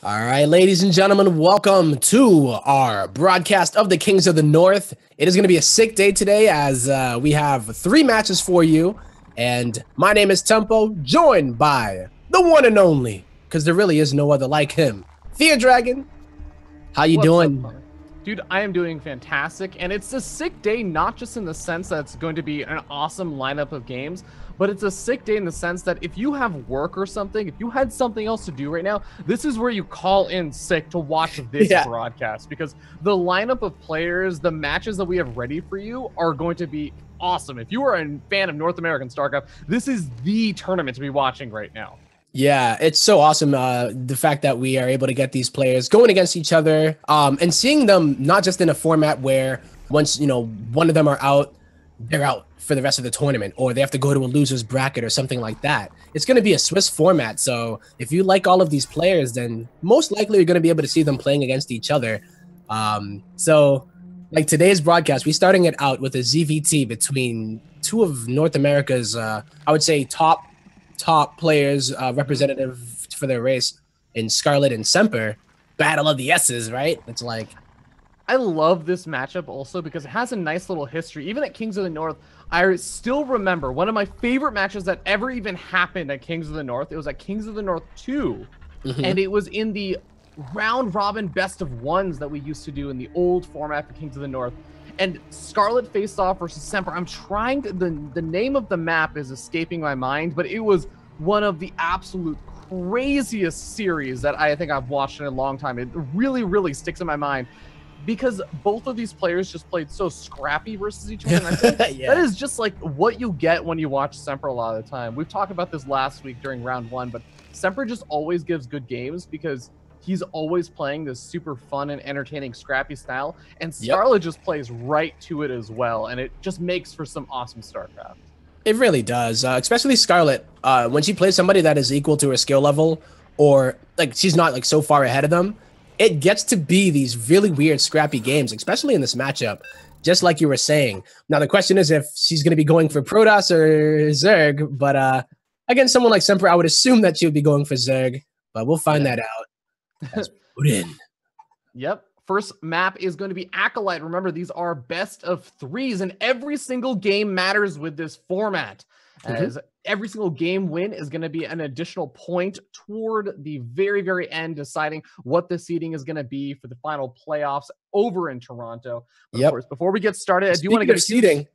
All right, ladies and gentlemen, welcome to our broadcast of the Kings of the North. It is going to be a sick day today as we have 3 matches for you. And my name is Tempo, joined by the one and only, because there really is no other like him, Fear Dragon. How you doing? Up, dude, I am doing fantastic. And it's a sick day, not just in the sense that it's going to be an awesome lineup of games, but it's a sick day in the sense that if you have work or something, if you had something else to do right now, this is where you call in sick to watch this broadcast, because the lineup of players, the matches that we have ready for you are going to be awesome. If you are a fan of North American StarCraft, this is the tournament to be watching right now. Yeah, it's so awesome, the fact that we are able to get these players going against each other, and seeing them not just in a format where once, one of them are out, they're out for the rest of the tournament, or they have to go to a loser's bracket or something like that. It's going to be a Swiss format, so if you like all of these players, then most likely you're going to be able to see them playing against each other. So like today's broadcast, we're starting it out with a ZVT between 2 of North America's, I would say, top players, representative for their race in Scarlett and Semper. Battle of the S's, right? It's like, I love this matchup also because it has a nice little history. Even at Kings of the North, I still remember one of my favorite matches that ever even happened at Kings of the North. It was at Kings of the North 2, and it was in the round robin best of ones that we used to do in the old format for Kings of the North. And Scarlett faced off versus Semper. I'm trying to, the name of the map is escaping my mind, but it was one of the absolute craziest series that I think I've watched in a long time. It really, really sticks in my mind because both of these players just played so scrappy versus each other. And I think that is just like what you get when you watch Semper a lot of the time. We've talked about this last week during round 1, but Semper just always gives good games because he's always playing this super fun and entertaining scrappy style, and Scarlett just plays right to it as well, and it just makes for some awesome StarCraft. It really does, especially Scarlett. When she plays somebody that is equal to her skill level, or like she's not like so far ahead of them, it gets to be these really weird scrappy games, especially in this matchup, just like you were saying. Now the question is if she's going to be going for Protoss or Zerg, but against someone like Semper, I would assume that she would be going for Zerg, but we'll find that out. As put in. Yep. First map is going to be Acolyte. Remember, these are best of 3s, and every single game matters with this format. As every single game win is going to be an additional point toward the very, very end, deciding what the seeding is going to be for the final playoffs over in Toronto. But of course, before we get started, I do want to get seeding.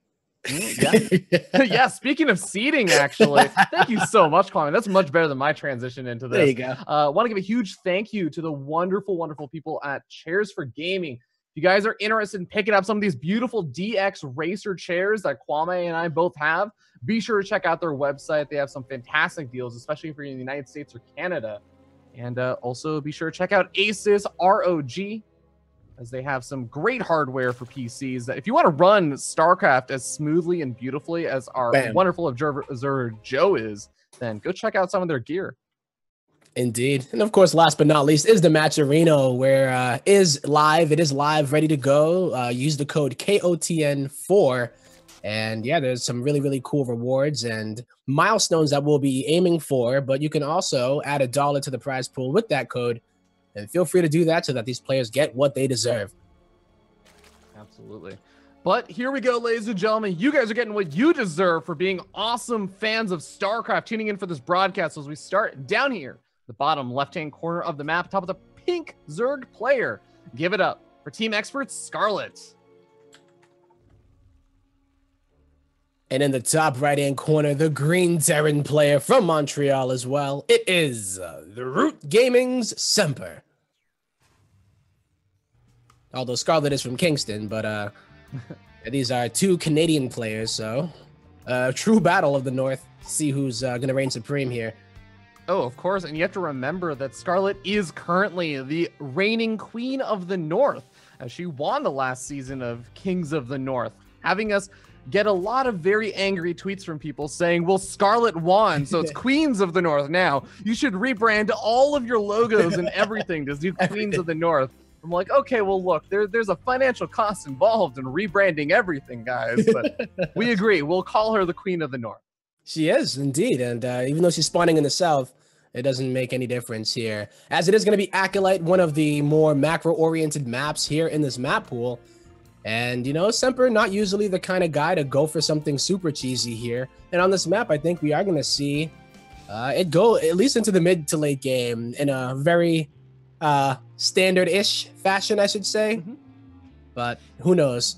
Yeah, speaking of seeding, actually, thank you so much, Kwame. That's much better than my transition into this. There you go. Want to give a huge thank you to the wonderful, wonderful people at Chairs for Gaming. If you guys are interested in picking up some of these beautiful DX Racer chairs that Kwame and I both have, be sure to check out their website. They have some fantastic deals, especially if you're in the United States or Canada. And also be sure to check out Asus ROG, as they have some great hardware for PCs that if you want to run StarCraft as smoothly and beautifully as our wonderful observer Joe is, then go check out some of their gear. Indeed. And of course, last but not least is the Match Arena, where it is live, ready to go. Use the code KOTN4. And yeah, there's some really, really cool rewards and milestones that we'll be aiming for, but you can also add $1 to the prize pool with that code. And feel free to do that so that these players get what they deserve. Absolutely. But here we go, ladies and gentlemen. You guys are getting what you deserve for being awesome fans of StarCraft, tuning in for this broadcast as we start down here, the bottom left-hand corner of the map, top of the pink Zerg player. Give it up for team experts, Scarlett. And in the top right-hand corner, the green Terran player from Montreal as well. It is the Root Gaming's Semper. Although Scarlett is from Kingston, but these are 2 Canadian players, so true battle of the North. See who's going to reign supreme here. Oh, of course, and you have to remember that Scarlett is currently the reigning queen of the North, as she won the last season of Kings of the North, having us get a lot of very angry tweets from people saying, well, Scarlett won, so it's Queens of the North now. You should rebrand all of your logos and everything to do Queens of the North. I'm like, okay, well, look, there's a financial cost involved in rebranding everything, guys, but we agree. We'll call her the Queen of the North. She is, indeed, and even though she's spawning in the South, It doesn't make any difference here, as it is going to be Acolyte, one of the more macro-oriented maps here in this map pool. And, you know, Semper not usually the kind of guy to go for something super cheesy here. And on this map, I think we are going to see it go at least into the mid to late game in a very standard-ish fashion, I should say. But who knows?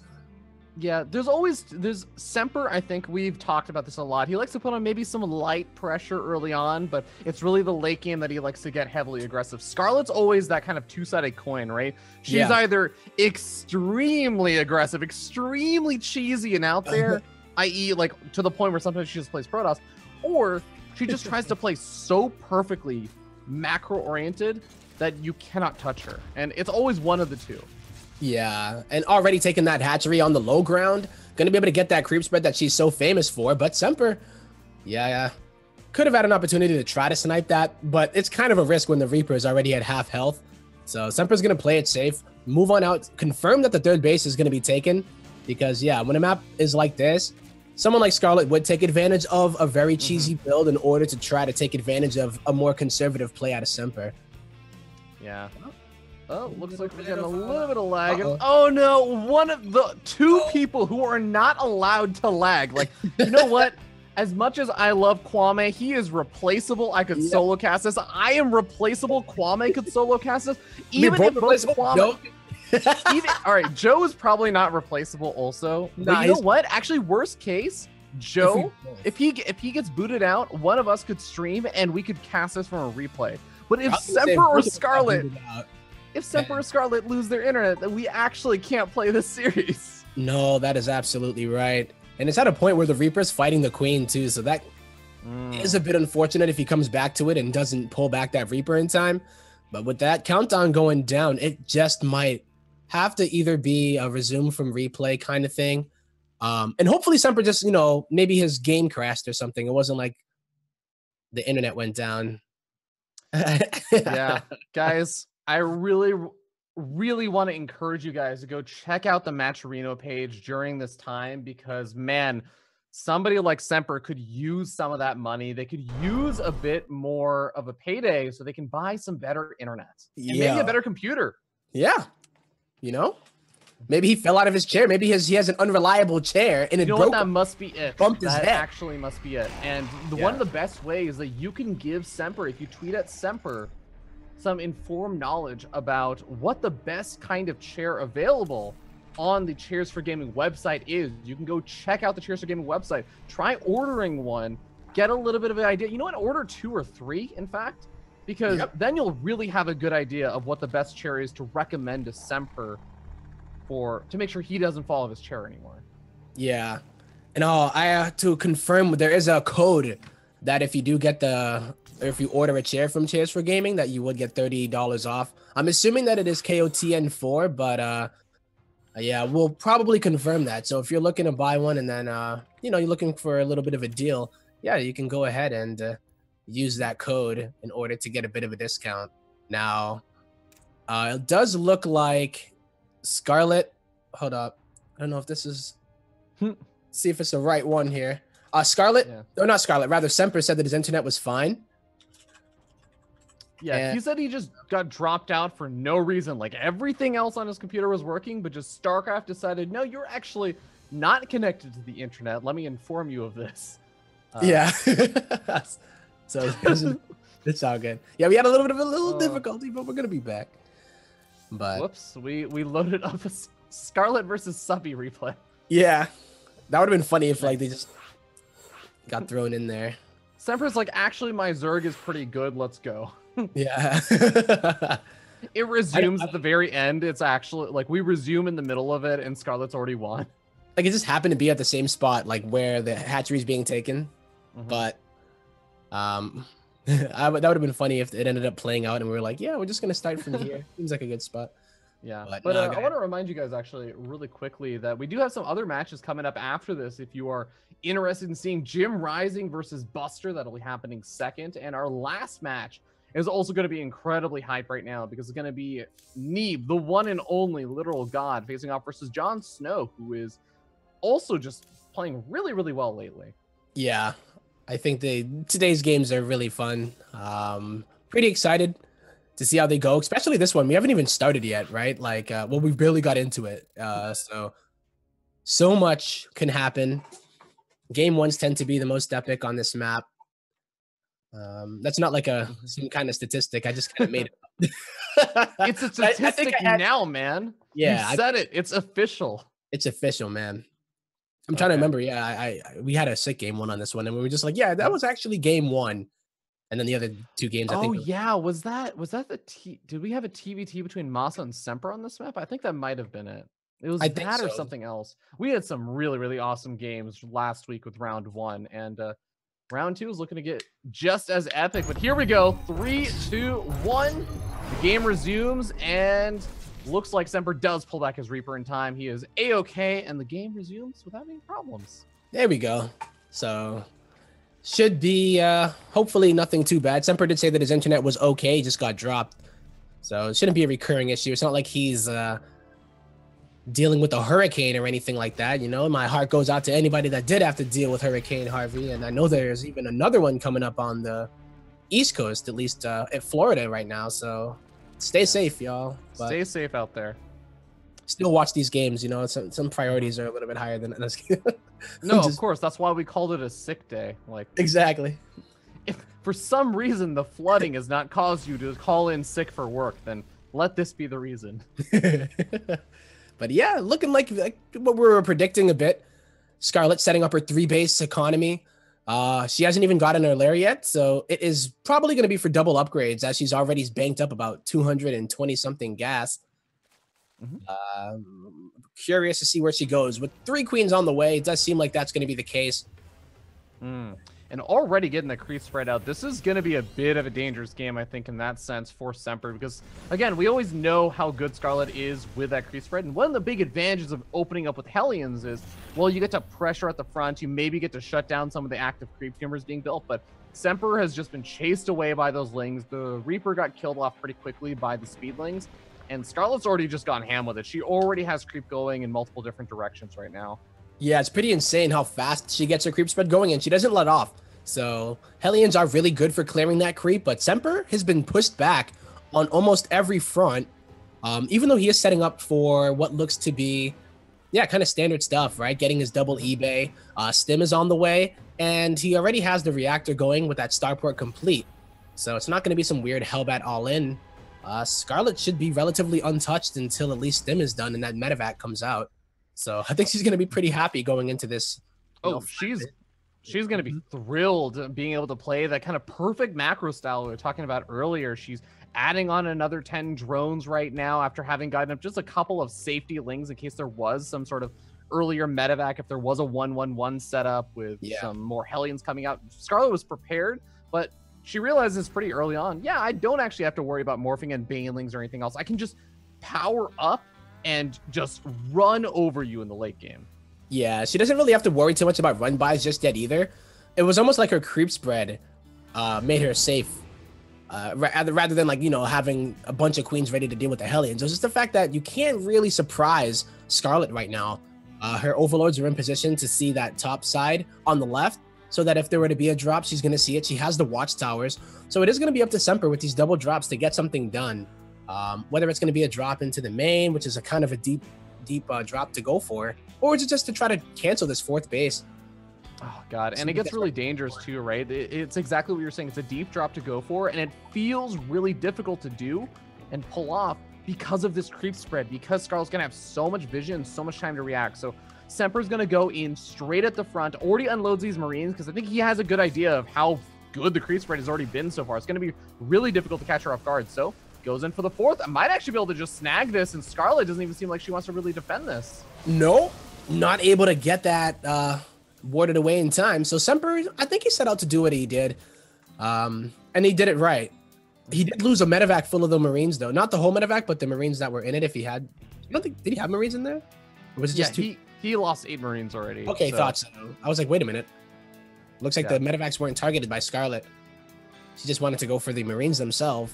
Yeah, there's Semper. I think we've talked about this a lot. He likes to put on maybe some light pressure early on, but it's really the late game that he likes to get heavily aggressive. Scarlett's always that kind of two-sided coin, right? She's either extremely aggressive, extremely cheesy and out there, i.e. like to the point where sometimes she just plays Protoss, or she just tries to play so perfectly macro-oriented that you cannot touch her. And it's always one of the two. Yeah, and already taking that hatchery on the low ground, going to be able to get that creep spread that she's so famous for. But Semper, yeah, could have had an opportunity to try to snipe that, but it's kind of a risk when the Reaper is already at half health. So Semper's going to play it safe, move on out, confirm that the third base is going to be taken, because yeah, when a map is like this, someone like Scarlett would take advantage of a very cheesy build in order to try to take advantage of a more conservative play out of Semper. Yeah. Oh, looks like we're getting a little bit of lag. Oh no, one of the two people who are not allowed to lag. Like, you know what? As much as I love Kwame, he is replaceable. I could solo cast this. I am replaceable. Kwame could solo cast this. Even if both Kwame... all right, Joe is probably not replaceable also. But you know what? Actually, worst case, Joe, if he gets booted out, one of us could stream and we could cast this from a replay. But if Semper or Scarlett... If Semper or Scarlett lose their internet, then we actually can't play this series. No, that is absolutely right. And it's at a point where the Reaper's fighting the Queen too, so that is a bit unfortunate if he comes back to it and doesn't pull back that Reaper in time. But with that countdown going down, it just might have to either be a resume from replay kind of thing. And hopefully Semper just, you know, maybe his game crashed or something. It wasn't like the internet went down. Yeah, guys. I really want to encourage you guys to go check out the Matcherino page during this time, because, man, somebody like Semper could use some of that money. They could use a bit more of a payday so they can buy some better internet and maybe a better computer. Yeah. You know, maybe he fell out of his chair. Maybe he has an unreliable chair and it broke. That must be it. Bumped his head. Actually must be it. And one of the best ways that you can give Semper, if you tweet at Semper, some informed knowledge about what the best kind of chair available on the Chairs for Gaming website is. You can go check out the Chairs for Gaming website, try ordering one, get a little bit of an idea. You know what? Order 2 or 3, in fact, because then you'll really have a good idea of what the best chair is to recommend to Semper to make sure he doesn't fall off his chair anymore. Yeah. And I have to confirm, there is a code that if you do get if you order a chair from Chairs for Gaming, that you would get $30 off. I'm assuming that it is KOTN 4, but yeah, we'll probably confirm that. So if you're looking to buy one and then you know, you're looking for a little bit of a deal, yeah, you can go ahead and use that code in order to get a bit of a discount. Now, it does look like Scarlett. Hold up, I don't know if this is. See if it's the right one here. Scarlett, or not Scarlett, rather Semper said that his internet was fine. Yeah, he said he just got dropped out for no reason. Like, everything else on his computer was working, but just StarCraft decided, no, you're actually not connected to the internet. Let me inform you of this. Yeah. So it's all good. Yeah, we had a little bit of a difficulty, but we're gonna be back. But whoops, we loaded up a Scarlett versus Subby replay. Yeah, that would have been funny if like they just got thrown in there. Semper's like, actually, my Zerg is pretty good. Let's go. Yeah. It resumes at the very end. It's actually like we resume in the middle of it, and Scarlett's already won. Like, it just happened to be at the same spot, like where the hatchery is being taken. But that would have been funny if it ended up playing out, and we were like, yeah, we're just gonna start from here. Seems like a good spot. Yeah, but I want to remind you guys actually really quickly that we do have some other matches coming up after this. If you are interested in seeing Jim Rising versus Buster, that'll be happening second. And our last match is also going to be incredibly hype right now, because it's going to be Neeb, the one and only literal god, facing off versus Jon Snow, who is also just playing really, really well lately. Yeah, I think today's games are really fun. Pretty excited to see how they go, especially this one. We haven't even started yet, right? Like, well, we barely got into it. So much can happen. Game ones tend to be the most epic on this map. That's not like some kind of statistic. I just kind of made it up. It's a statistic now, man. Yeah, you said it. It's official. It's official, man. I'm trying to remember. Yeah, we had a sick game one on this one, and we were just like, yeah, that was actually game one. And then the other two games, I think. Oh yeah, was that the did we have a TVT between Masa and Semper on this map? I think that might have been it. It was that or something else. We had some really, really awesome games last week with round one, and round two is looking to get just as epic. But here we go. 3, 2, 1. The game resumes, and looks like Semper does pull back his Reaper in time. He is A-okay, and the game resumes without any problems. There we go. So should be hopefully nothing too bad. Semper did say that his internet was okay, just got dropped. So it shouldn't be a recurring issue. It's not like he's dealing with a hurricane or anything like that. You know, my heart goes out to anybody that did have to deal with Hurricane Harvey. And I know there's even another one coming up on the East Coast, at least at Florida right now. So stay safe, y'all. But stay safe out there. Still watch these games. You know, some priorities are a little bit higher than us. No, of course. That's why we called it a sick day. Like, exactly. If for some reason the flooding has not caused you to call in sick for work, then let this be the reason. But yeah, looking like what we were predicting a bit. Scarlett setting up her 3-base economy. She hasn't even gotten her lair yet, so it is probably going to be for double upgrades, as she's already banked up about 220 something gas. Curious to see where she goes. With 3 queens on the way, it does seem like that's going to be the case. And already getting the creep spread out, this is going to be a bit of a dangerous game, I think, in that sense for Semper, because, again, we always know how good Scarlett is with that creep spread, and one of the big advantages of opening up with Hellions is, well, you get to pressure at the front, you maybe get to shut down some of the active creep tumors being built, but Semper has just been chased away by those lings. The Reaper got killed off pretty quickly by the speedlings, and Scarlett's already just gone ham with it. She already has creep going in multiple different directions right now. Yeah, it's pretty insane how fast she gets her creep spread going, and she doesn't let off. So Hellions are really good for clearing that creep, but Semper has been pushed back on almost every front, even though he is setting up for what looks to be, yeah, kind of standard stuff, right? Getting his double eBay. Stim is on the way, and he already has the reactor going with that starport complete. So it's not going to be some weird Hellbat all-in. Scarlett should be relatively untouched until at least Stim is done and that medevac comes out. So I think she's going to be pretty happy going into this. She's going to be thrilled being able to play that kind of perfect macro style we were talking about earlier. She's adding on another 10 drones right now after having gotten up just a couple of safety lings in case there was some sort of earlier medevac, if there was a 1-1-1 setup with some more Hellions coming out. Scarlett was prepared, but she realizes pretty early on, yeah, I don't actually have to worry about morphing and banelings or anything else. I can just power up and just run over you in the late game. Yeah, she doesn't really have to worry too much about run buys just yet either. It was almost like her creep spread made her safe, rather than, like, you know, having a bunch of queens ready to deal with the Hellions. It was just the fact that you can't really surprise Scarlett right now. Her overlords are in position to see that top side on the left, so that if there were to be a drop, she's going to see it. She has the watchtowers, so it is going to be up to Semper with these double drops to get something done. Whether it's going to be a drop into the main, which is a kind of a deep drop to go for, or is it just to try to cancel this 4th base? Oh god, and it gets really dangerous too, right? It's exactly what you're saying. It's a deep drop to go for, and it feels really difficult to do and pull off because of this creep spread, because Scarlett's gonna have so much vision, so much time to react. So Semper's gonna go in straight at the front, already unloads these Marines, because I think he has a good idea of how good the creep spread has already been so far. It's gonna be really difficult to catch her off guard. So goes in for the 4th. I might actually be able to just snag this, and Scarlett doesn't even seem like she wants to really defend this. No, not able to get that warded away in time. So Semper, I think he set out to do what he did, and he did it right. He did lose a medevac full of the Marines, though. Not the whole medevac, but the Marines that were in it. If he had, I don't think, did he have Marines in there? Or was it just 2? He lost 8 Marines already. Okay, so. Thought so. I was like, wait a minute. Looks like the medevacs weren't targeted by Scarlett. She just wanted to go for the Marines themselves.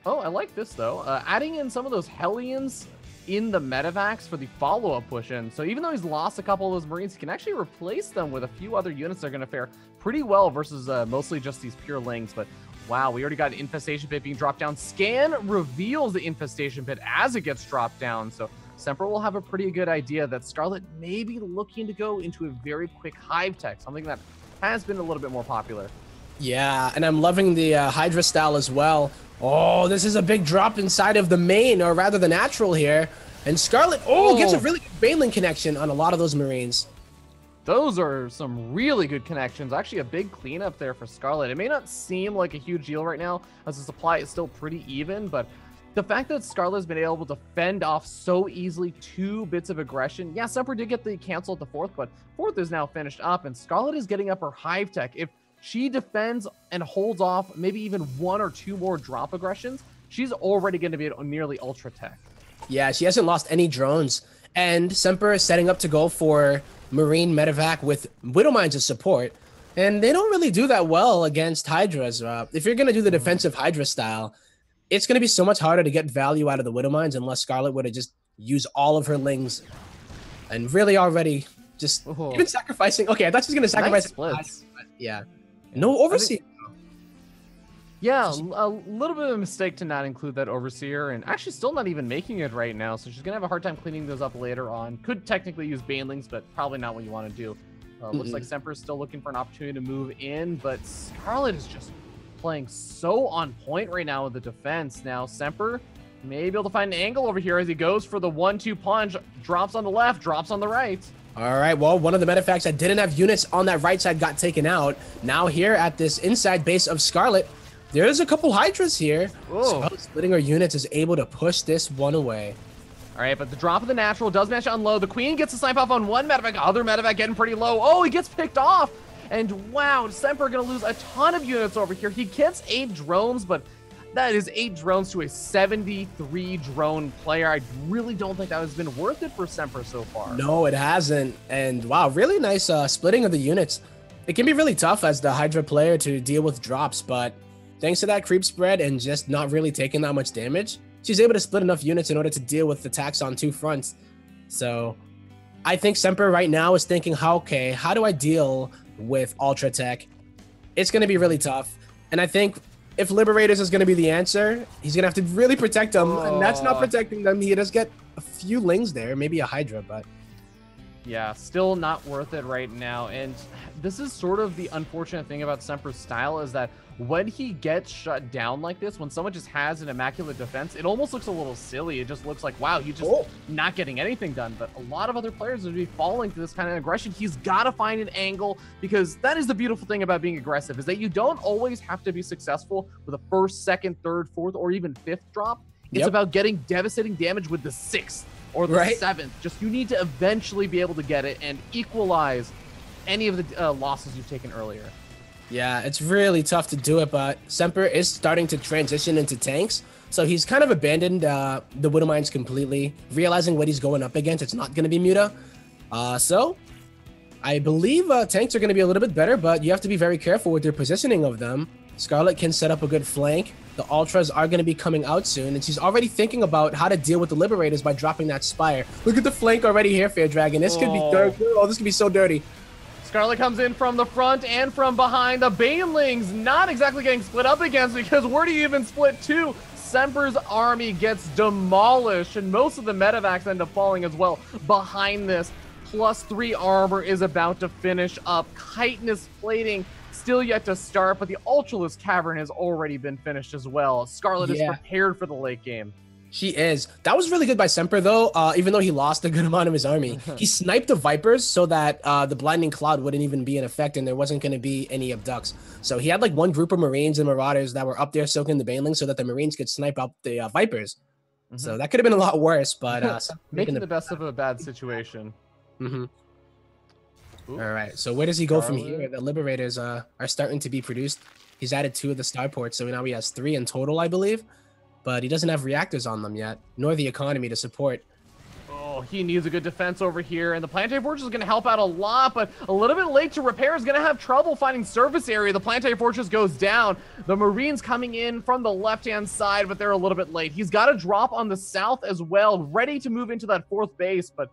Oh, I like this, though. Adding in some of those Hellions in the medevacs for the follow-up push in. So even though he's lost a couple of those Marines, he can actually replace them with a few other units that are going to fare pretty well versus mostly just these pure lings. But wow, we already got an infestation pit being dropped down. Scan reveals the infestation pit as it gets dropped down. So Semper will have a pretty good idea that Scarlett may be looking to go into a very quick hive tech, something that has been a little bit more popular. Yeah, and I'm loving the Hydra style as well. Oh, this is a big drop inside of the main, or rather the natural here. And Scarlett, gets a really good Baneling connection on a lot of those Marines. Those are some really good connections. Actually, a big cleanup there for Scarlett. It may not seem like a huge deal right now, as the supply is still pretty even, but the fact that Scarlett has been able to fend off so easily 2 bits of aggression. Yeah, Semper did get the cancel at the 4th, but 4th is now finished up, and Scarlett is getting up her hive tech. If she defends and holds off maybe even 1 or 2 more drop aggressions, she's already going to be at nearly ultra tech. Yeah, she hasn't lost any drones. And Semper is setting up to go for Marine medevac with Widow Mines as support. And they don't really do that well against Hydras. If you're going to do the defensive Hydra style, it's going to be so much harder to get value out of the Widow Mines unless Scarlett would have just used all of her lings and really already just even sacrificing. Okay, I thought she was going to sacrifice. Nice yeah. No Overseer. Yeah, a little bit of a mistake to not include that Overseer, and actually still not even making it right now, so she's going to have a hard time cleaning those up later on. Could technically use Banelings, but probably not what you want to do. Looks like Semper is still looking for an opportunity to move in, but Scarlett is just playing so on point right now with the defense. Now, Semper may be able to find an angle over here as he goes for the 1-2 punch, drops on the left, drops on the right. All right, well, one of the medefacts that didn't have units on that right side got taken out. Now here at this inside base of Scarlett, there's a couple Hydras here. Scarlett splitting her units is able to push this one away. All right, but the drop of the natural does manage to unload. The Queen gets a snipe off on one medevac, other medevac getting pretty low. Oh, he gets picked off. And wow, Semper gonna lose a ton of units over here. He gets 8 drones, but that is 8 drones to a 73 drone player. I really don't think that has been worth it for Semper so far. No, it hasn't. And wow, really nice splitting of the units. It can be really tough as the Hydra player to deal with drops, but thanks to that creep spread and just not really taking that much damage, she's able to split enough units in order to deal with attacks on 2 fronts. So I think Semper right now is thinking, how do I deal with Ultra Tech? It's going to be really tough. And I think if Liberators is going to be the answer, he's going to have to really protect them. And that's not protecting them. He does get a few Lings there, maybe a Hydra, but yeah, still not worth it right now. And this is sort of the unfortunate thing about Semper's style, is that when he gets shut down like this, when someone just has an immaculate defense, it almost looks a little silly. It just looks like, wow, you're just not getting anything done. But a lot of other players would be falling to this kind of aggression. He's got to find an angle, because that is the beautiful thing about being aggressive, is that you don't always have to be successful with a 1st, 2nd, 3rd, 4th, or even 5th drop. It's about getting devastating damage with the 6th or the 7th. Just you need to eventually be able to get it and equalize any of the losses you've taken earlier. Yeah, it's really tough to do it, but Semper is starting to transition into tanks. So he's kind of abandoned the Widow Mines completely, realizing what he's going up against. It's not going to be Muta. So I believe tanks are going to be a little bit better, but you have to be very careful with your positioning of them. Scarlett can set up a good flank. The Ultras are going to be coming out soon, and she's already thinking about how to deal with the Liberators by dropping that Spire. Look at the flank already here, Fair Dragon. This could be dirty. Oh, this could be so dirty. Scarlett comes in from the front and from behind. The Banelings not exactly getting split up against, because where do you even split to? Semper's army gets demolished, and most of the medevacs end up falling as well behind this. +3 armor is about to finish up. Chitinous plating still yet to start, but the Ultralisk Cavern has already been finished as well. Scarlett is prepared for the late game. She is. That was really good by Semper, though, even though he lost a good amount of his army. He sniped the Vipers so that the Blinding Cloud wouldn't even be in effect, and there wasn't going to be any abducts. So he had like one group of Marines and Marauders that were up there soaking the Banelings so that the Marines could snipe out the Vipers. So that could have been a lot worse, but making the best of a bad situation. All right, so where does he go from here? The Liberators are starting to be produced. He's added 2 of the starports, so now he has 3 in total, I believe. But he doesn't have reactors on them yet, nor the economy to support. Oh, he needs a good defense over here, and the Planetary Fortress is going to help out a lot, but a little bit late to repair. Is going to have trouble finding surface area. The Planetary Fortress goes down. The Marines coming in from the left-hand side, but they're a little bit late. He's got a drop on the south as well, ready to move into that 4th base, but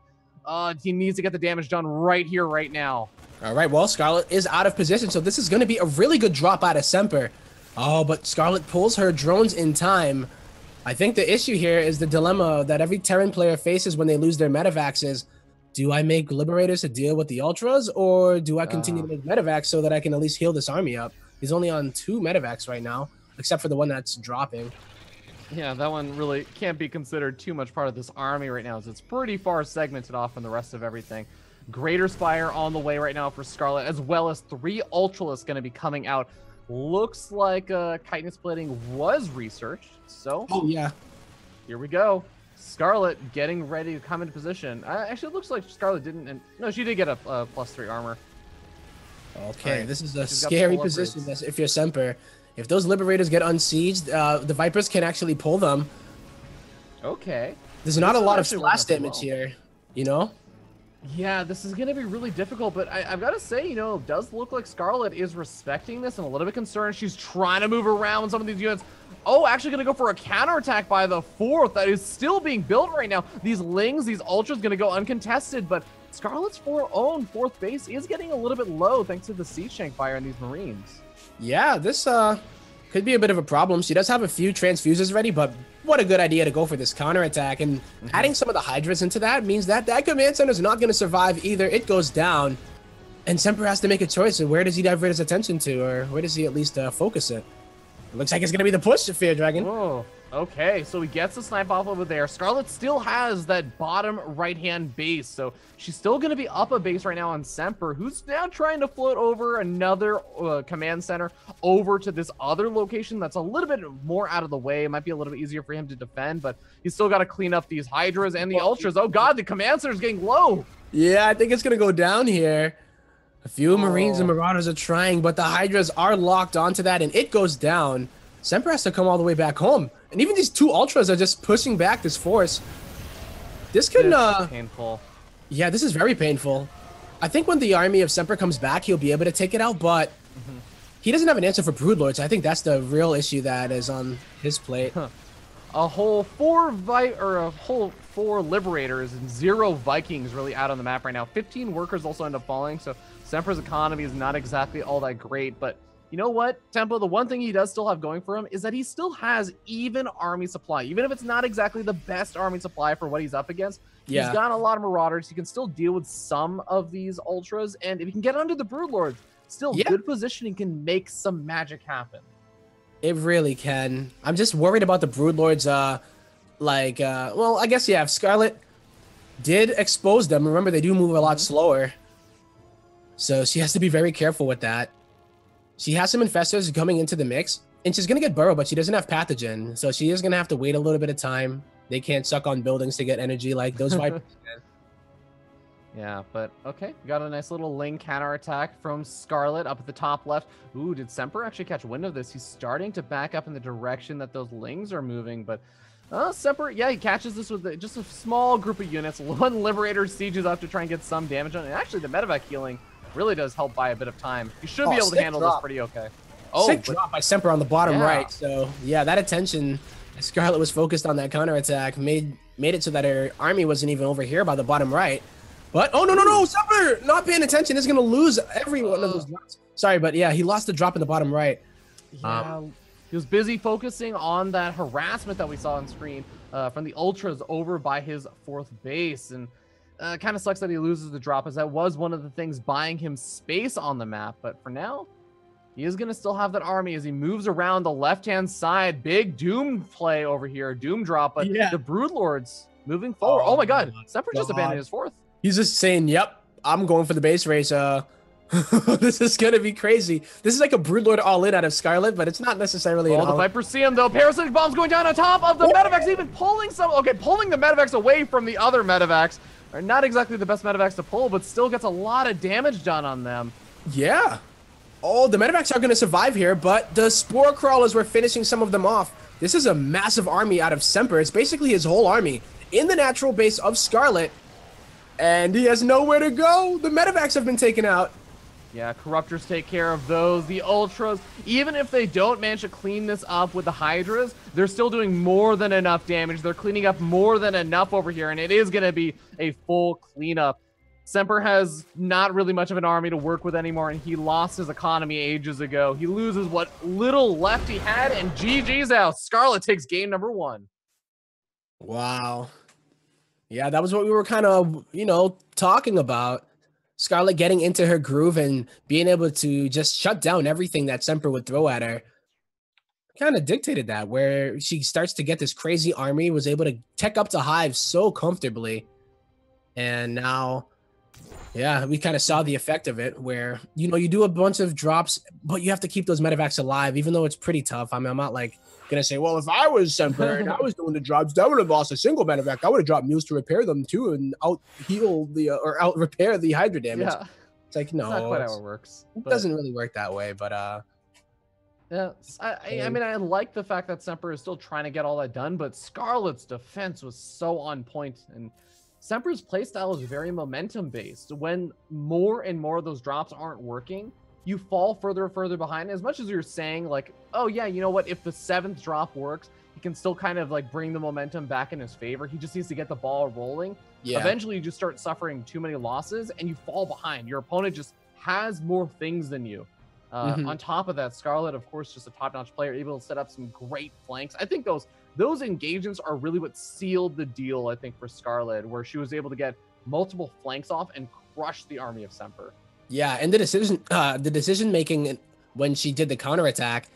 he needs to get the damage done right here, right now. All right, well, Scarlett is out of position, so this is going to be a really good drop out of Semper. Oh, but Scarlett pulls her drones in time. I think the issue here is the dilemma that every Terran player faces when they lose their medevacs is, do I make Liberators to deal with the Ultras, or do I continue to make medevacs so that I can at least heal this army up? He's only on 2 medevacs right now, except for the one that's dropping. Yeah, that one really can't be considered too much part of this army right now, as it's pretty far segmented off from the rest of everything. Greater Spire on the way right now for Scarlett, as well as 3 Ultralists going to be coming out. Looks like chitin splitting was researched, so oh yeah, here we go. Scarlett getting ready to come into position. Actually, it looks like Scarlett didn't, and no, she did get a +3 armor. Okay, right. this is a scary position if you're Semper. If those Liberators get unsieged, the Vipers can actually pull them. Okay. There's not a lot of splash damage here, you know? Yeah, this is going to be really difficult, but I've got to say, you know, it does look like Scarlett is respecting this and a little bit concerned. She's trying to move around some of these units. Oh, actually going to go for a counterattack by the 4th that is still being built right now. These Lings, these Ultras going to go uncontested, but Scarlett's own 4th base is getting a little bit low thanks to the siege tank fire and these Marines. Yeah, this could be a bit of a problem. She does have a few transfuses ready, but what a good idea to go for this counterattack. And adding some of the Hydras into that means that that command center is not going to survive either. It goes down, and Semper has to make a choice. And where does he divert his attention to, or where does he at least focus it? It looks like it's going to be the push to Fear Dragon. Oh, okay. So he gets the snipe off over there. Scarlett still has that bottom right-hand base, so she's still going to be up a base right now on Semper, who's now trying to float over another command center over to this other location that's a little bit more out of the way. It might be a little bit easier for him to defend, but he's still got to clean up these Hydras and the Ultras. Oh, God, the command center is getting low. Yeah, I think it's going to go down here. A few Marines and Marauders are trying, but the Hydras are locked onto that, and it goes down. Semper has to come all the way back home. And even these 2 Ultras are just pushing back this force. This can, painful. Yeah, this is very painful. I think when the army of Semper comes back, he'll be able to take it out, but he doesn't have an answer for Broodlords. I think that's the real issue that is on his plate. A whole 4 Liberators and 0 Vikings really out on the map right now. 15 workers also end up falling, so Semper's economy is not exactly all that great, but you know what, Tempo, the one thing he does still have going for him is that he still has even army supply. Even if it's not exactly the best army supply for what he's up against, he's got a lot of Marauders. He can still deal with some of these Ultras, and if he can get under the Broodlords, still good positioning can make some magic happen. It really can. I'm just worried about the Broodlords, well, I guess, yeah, if Scarlett did expose them, remember they do move a lot slower. So she has to be very careful with that. She has some Infestors coming into the mix, and she's going to get Burrow, but she doesn't have Pathogen. So she is going to have to wait a little bit of time. They can't suck on buildings to get energy like those Vipers can. Yeah, but okay. Got a nice little Ling counterattack from Scarlett up at the top left. Ooh, did Semper actually catch wind of this? He's starting to back up in the direction that those Lings are moving, but Semper, yeah, he catches this with just a small group of units. 1 Liberator sieges up to try and get some damage on it. And actually, the medevac healing really does help by a bit of time. You should be able to handle this pretty okay. Oh, sick drop by Semper on the bottom right. So yeah, that attention, Scarlett was focused on that counterattack, made it so that her army wasn't even over here by the bottom right. But oh no, Semper not paying attention is gonna lose every one of those drops. Sorry, but yeah, he lost the drop in the bottom right. Yeah, he was busy focusing on that harassment that we saw on screen from the Ultras over by his 4th base, and kind of sucks that he loses the drop, as that was one of the things buying him space on the map. But for now, he is going to still have that army as he moves around the left-hand side. Big Doom play over here, Doom drop, but the Broodlords moving forward. Oh my God, Semper just abandoned his 4th. He's just saying, yep, I'm going for the base race. This is going to be crazy. This is like a Broodlord all-in out of Scarlett, but it's not necessarily the Vipers see him, though. Parasitic bombs going down on top of the medevacs, even pulling some... Okay, pulling the medevacs away from the other medevacs. Are not exactly the best medevacs to pull, but still gets a lot of damage done on them. Yeah. Oh, the medevacs are going to survive here, but the Spore Crawlers were finishing some of them off. This is a massive army out of Semper. It's basically his whole army. in the natural base of Scarlett, and he has nowhere to go. The medevacs have been taken out. Yeah, Corruptors take care of those. The Ultras, even if they don't manage to clean this up with the Hydras, they're still doing more than enough damage. They're cleaning up more than enough over here, and it is going to be a full cleanup. Semper has not really much of an army to work with anymore, and he lost his economy ages ago. He loses what little left he had, and GG's out. Scarlett takes game number 1. Wow. Yeah, that was what we were kind of, talking about. Scarlett getting into her groove and being able to just shut down everything that Semper would throw at her. Kind of dictated that, where she starts to get this crazy army, was able to tech up to Hive so comfortably. And now, yeah, we kind of saw the effect of it, where, you do a bunch of drops, but you have to keep those medevacs alive, even though it's pretty tough. I mean, I'm not like gonna say, well, if I was Semper and I was doing the drops, I would have lost a single medevac. I would have dropped mules to repair them too and out heal or out repair the Hydra damage. Yeah. It's like, no, that's not quite how it works. It doesn't really work that way, but yeah, I mean, I like the fact that Semper is still trying to get all that done, but Scarlett's defense was so on point, and Semper's playstyle is very momentum based. When more and more of those drops aren't working, you fall further and further behind. As much as you're saying, like, oh yeah, you know what, if the 7th drop works, he can still kind of like bring the momentum back in his favor. He just needs to get the ball rolling. Yeah. Eventually you just start suffering too many losses and you fall behind. Your opponent just has more things than you. On top of that, Scarlett, of course, just a top-notch player, able to set up some great flanks. I think those engagements are really what sealed the deal, I think, for Scarlett, where she was able to get multiple flanks off and crush the army of Semper. Yeah, and the decision making when she did the counterattack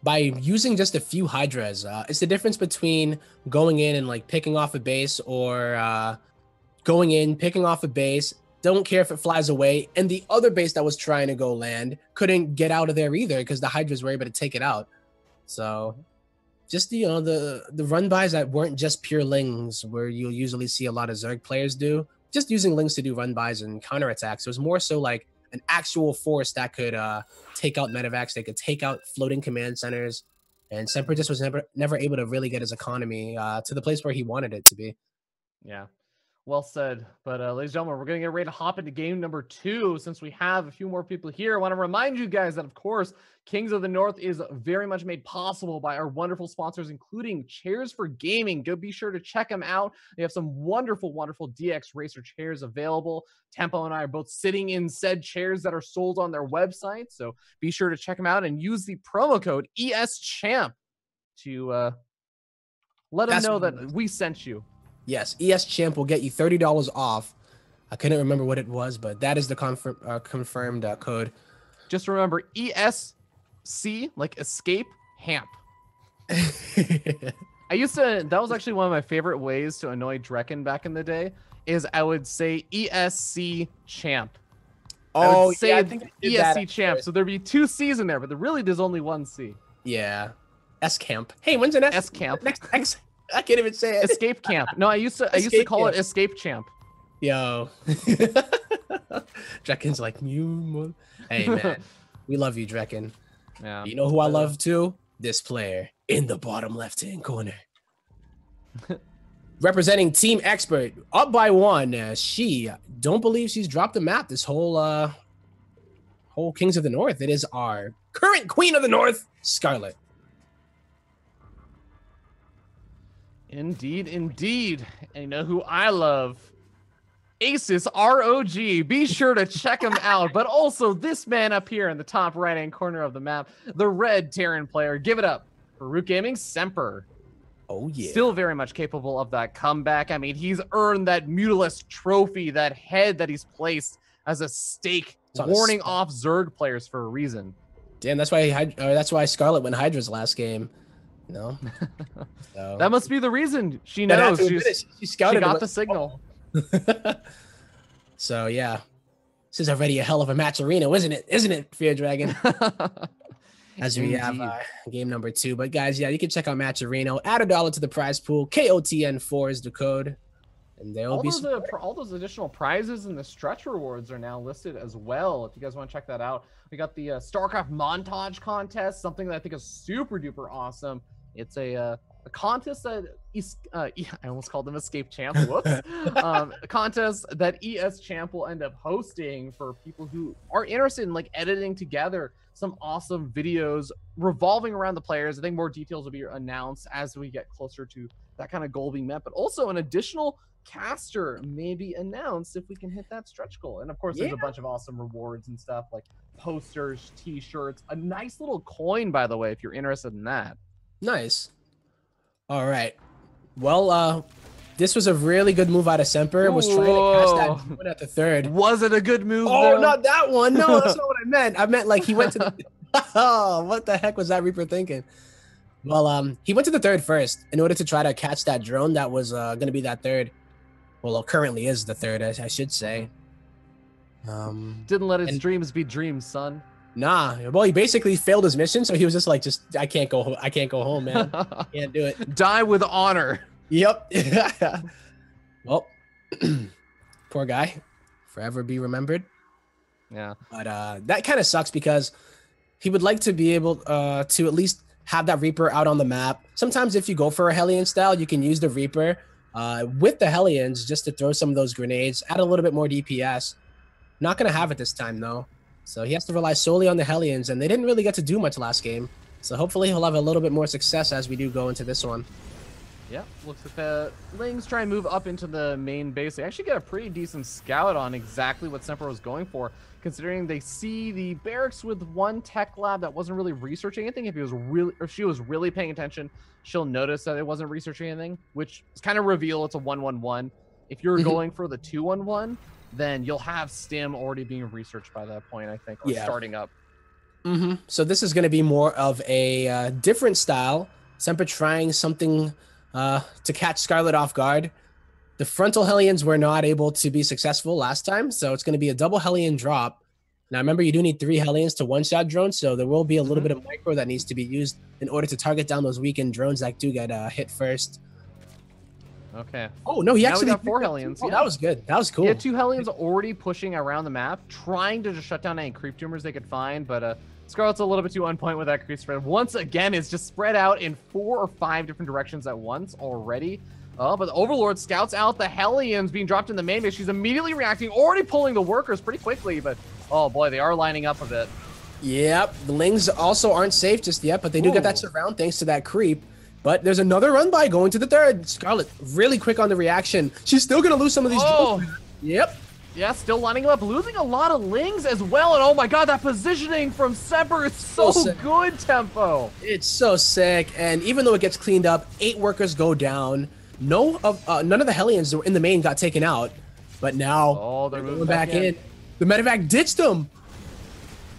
by using just a few Hydras, it's the difference between going in and like picking off a base or going in, picking off a base, don't care if it flies away, and the other base that was trying to go land couldn't get out of there either because the Hydras were able to take it out. So just the run bys that weren't just pure lings where you'll usually see a lot of Zerg players do. Just using lings to do run bys and counterattacks. It was more so like an actual force that could take out medevacs. They could take out floating command centers. And Semper just was never able to really get his economy to the place where he wanted it to be. Yeah, well said. But ladies and gentlemen, we're going to get ready to hop into game number 2. Since we have a few more people here, I want to remind you guys that, of course, Kings of the North is very much made possible by our wonderful sponsors, including Chairs for Gaming. Go be sure to check them out. They have some wonderful, wonderful DX Racer chairs available. Tempo and I are both sitting in said chairs that are sold on their website. So be sure to check them out and use the promo code ESChamp to let them know that we sent you. Yes, ESChamp will get you $30 off. I couldn't remember what it was, but that is the confirmed code. Just remember ESC, like escape, hamp. That was actually one of my favorite ways to annoy Drekken back in the day, is I would say ESC champ. Oh, yeah, I think ESC champ. So there'd be 2 C's in there, but there's only 1 C. Yeah. S camp. Hey, when's an S camp? Next X. I can't even say it. Escape camp. No, I used to call it escape champ. Yo. Drekken's like, you. Hey, man. We love you, Drekken. Yeah. You know who I love too? This player in the bottom left-hand corner. Representing Team Expert, up by 1. She don't believe she's dropped the map this whole Kings of the North. It is our current Queen of the North, Scarlett. Indeed, indeed. And you know who I love? Aces ROG. Be sure to check him out. But also this man up here in the top right-hand corner of the map, the red Terran player. Give it up for Root Gaming Semper. Oh, yeah. Still very much capable of that comeback. I mean, he's earned that Mutalisk trophy, that head that he's placed as a stake, warning off Zerg players for a reason. Damn, that's why Scarlett went Hydra's last game. No, so. That must be the reason. She knows. She got the signal. So yeah, this is already a hell of a match arena, isn't it, Fear Dragon? As we have game number 2. But guys, yeah, you can check out Match Arena. Add $1 to the prize pool. KOTN4 is the code, and there will be all those additional prizes and the stretch rewards are now listed as well. If you guys want to check that out, we got the StarCraft montage contest, something that I think is super duper awesome. It's a a contest that I almost called them Escape Champ. Whoops. A contest that ES Champ will end up hosting for people who are interested in like editing together some awesome videos revolving around the players. I think more details will be announced as we get closer to that kind of goal being met, but also an additional caster may be announced if we can hit that stretch goal. And of course, there's a bunch of awesome rewards and stuff like posters, t-shirts, a nice little coin, by the way, if you're interested in that. Nice. All right. Well, this was a really good move out of Semper. Was trying to catch that one at the third. Was it a good move? Oh, not that one. No, that's not what I meant. I meant like he went to the... Oh, what the heck was that Reaper thinking? Well, he went to the third first in order to try to catch that drone that was going to be that third. Well, currently is the third, I should say. Didn't let his dreams be dreams, son. Nah. Well, he basically failed his mission, so he was just like, I can't go home, man. Can't do it. Die with honor. Yep. Well, poor guy. Forever be remembered. Yeah. But that kind of sucks because he would like to be able to at least have that Reaper out on the map. Sometimes if you go for a Hellion style, you can use the Reaper with the Hellions just to throw some of those grenades, add a little bit more DPS. Not going to have it this time, though. So he has to rely solely on the Hellions, and they didn't really get to do much last game. So hopefully he'll have a little bit more success as we do go into this one. Yeah, looks like the Lings try and move up into the main base. They actually get a pretty decent scout on exactly what Semper was going for, considering they see the barracks with one tech lab that wasn't really researching anything. If she was really paying attention, she'll notice that it wasn't researching anything, which is kind of reveal it's a 1-1-1. If you're going for the 2-1-1, then you'll have Stim already being researched by that point, I think, or starting up. So this is going to be more of a different style. Semper trying something to catch Scarlett off guard. The frontal Hellions were not able to be successful last time, so it's going to be a double Hellion drop. Now, remember, you do need 3 Hellions to one-shot drones, so there will be a little bit of micro that needs to be used in order to target down those weakened drones that do get hit first. Okay. Oh, no, he actually got 4 Hellions. Oh, that was good. That was cool. He had 2 Hellions already pushing around the map, trying to just shut down any creep tumors they could find, but Scarlett's a little bit too on point with that creep spread. Once again, it's just spread out in 4 or 5 different directions at once already. But the Overlord scouts out the Hellions being dropped in the main base. She's immediately reacting, already pulling the workers pretty quickly, but oh boy, they are lining up a bit. Yep, the Lings also aren't safe just yet, but they do get that surround thanks to that creep. But there's another run by going to the third. Scarlett really quick on the reaction. She's still going to lose some of these drones. Yep. Yeah, still lining up, losing a lot of Lings as well. And oh my god, that positioning from Semper is so good, Tempo. It's so sick. And even though it gets cleaned up, 8 workers go down. None of the Hellions in the main got taken out. But now they're moving back in. The medevac ditched them.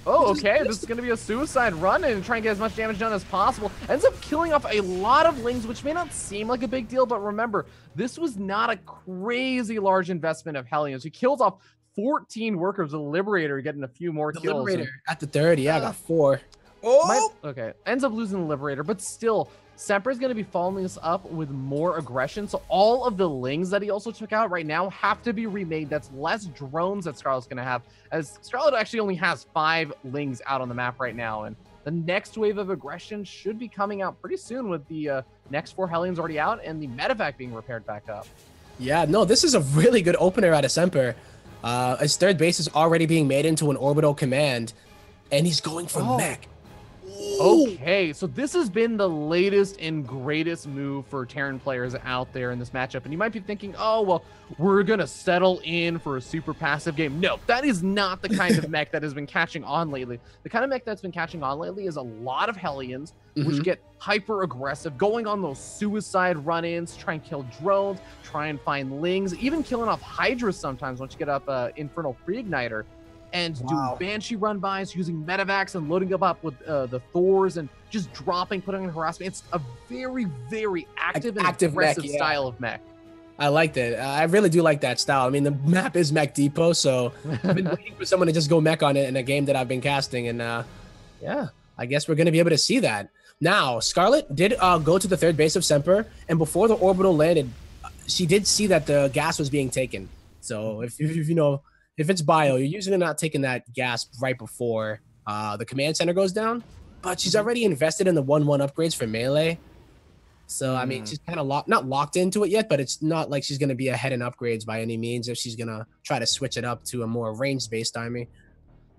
Oh, okay. This is going to be a suicide run and try and get as much damage done as possible. Ends up killing off a lot of Lings, which may not seem like a big deal, but remember, this was not a crazy large investment of Hellions. He kills off 14 workers with the Liberator, getting a few more kills. Liberator at the third, yeah, got 4. Oh! Okay, ends up losing the Liberator, but still, Semper is going to be following this up with more aggression. So all of the Lings that he also took out right now have to be remade. That's less drones that Scarlett's going to have, as Scarlett actually only has 5 Lings out on the map right now. And the next wave of aggression should be coming out pretty soon with the next 4 Hellions already out and the medevac being repaired back up. Yeah, no, this is a really good opener out of Semper. His third base is already being made into an orbital command, and he's going for mech. Okay, so this has been the latest and greatest move for Terran players out there in this matchup. And you might be thinking, oh, well, we're going to settle in for a super passive game. No, that is not the kind of mech that has been catching on lately. The kind of mech that's been catching on lately is a lot of Hellions, which get hyper aggressive, going on those suicide run-ins, try and kill drones, try and find Lings, even killing off Hydras sometimes once you get up Infernal Pre-Igniter. And doing Banshee run-bys, using medevacs and loading up with the Thors and just dropping, putting in harassment. It's a very, very active and aggressive style of mech. I liked it. I really do like that style. I mean, the map is Mech Depot, so I've been waiting for someone to just go mech on it in a game that I've been casting. And yeah, I guess we're going to be able to see that. Now, Scarlett did go to the third base of Semper, and before the orbital landed, she did see that the gas was being taken. So if you know... If it's bio, you're usually not taking that gas right before the command center goes down, but she's already invested in the 1-1 upgrades for melee. So, I mean, she's kind of not locked into it yet, but it's not like she's going to be ahead in upgrades by any means if she's going to try to switch it up to a more range-based army.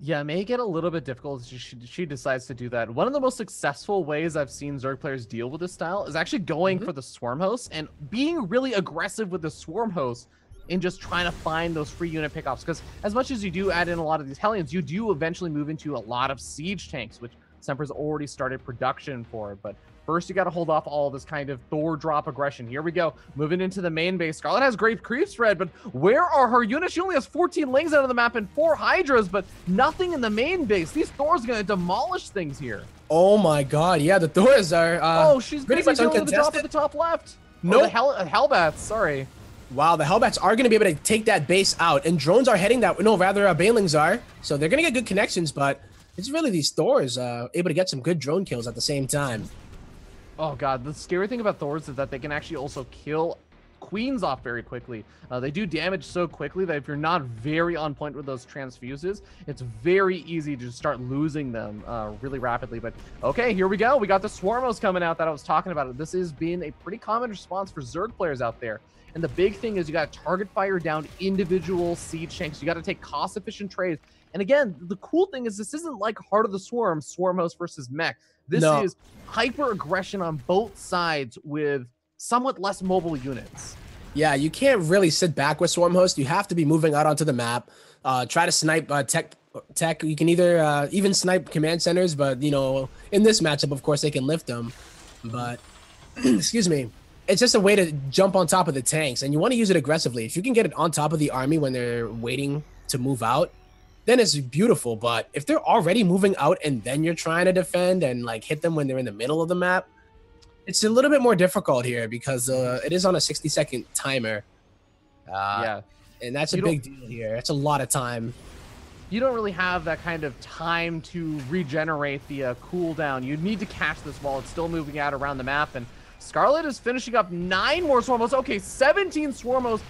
Yeah, it may get a little bit difficult if she decides to do that. One of the most successful ways I've seen Zerg players deal with this style is actually going for the Swarm Host and being really aggressive with the Swarm Host and just trying to find those free unit pickoffs. Because as much as you do add in a lot of these Hellions, you do eventually move into a lot of siege tanks, which Semper's already started production for. But first, you got to hold off all this kind of Thor drop aggression. Here we go, moving into the main base. Scarlett has great creep spread, but where are her units? She only has 14 lings out of the map and 4 Hydras, but nothing in the main base. These Thors are going to demolish things here. Oh my god, yeah, the Thors are oh, she's pretty much dealing with uncontested. the drop at the top left. No, nope. Hellbats, sorry. Wow, the Hellbats are going to be able to take that base out, and drones are heading that way. No, rather, Banelings are. So they're going to get good connections, but it's really these Thors able to get some good drone kills at the same time. Oh god, the scary thing about Thors is that they can actually also kill queens off very quickly. They do damage so quickly that if you're not very on point with those transfuses, it's very easy to start losing them really rapidly. But okay, here we go. We got the Swarmos coming out that I was talking about. This has been a pretty common response for Zerg players out there. And the big thing is you got to target fire down individual siege tanks. You got to take cost-efficient trades. And again, the cool thing is this isn't like Heart of the Swarm, Swarm Host versus Mech. This is hyper-aggression on both sides with somewhat less mobile units. Yeah, you can't really sit back with Swarm Host. You have to be moving out onto the map. Try to snipe tech. You can either even snipe command centers, but, you know, in this matchup, of course, they can lift them. But, excuse me. It's just a way to jump on top of the tanks, and you want to use it aggressively. If you can get it on top of the army when they're waiting to move out, then it's beautiful. But if they're already moving out and then you're trying to defend and like hit them when they're in the middle of the map, it's a little bit more difficult here because it is on a 60-second timer. Yeah, and that's a big deal here. It's a lot of time. You don't really have that kind of time to regenerate the cooldown. You need to catch this while it's still moving out around the map. And Scarlett is finishing up 9 more Swarmos. Okay, 17 Swarmos.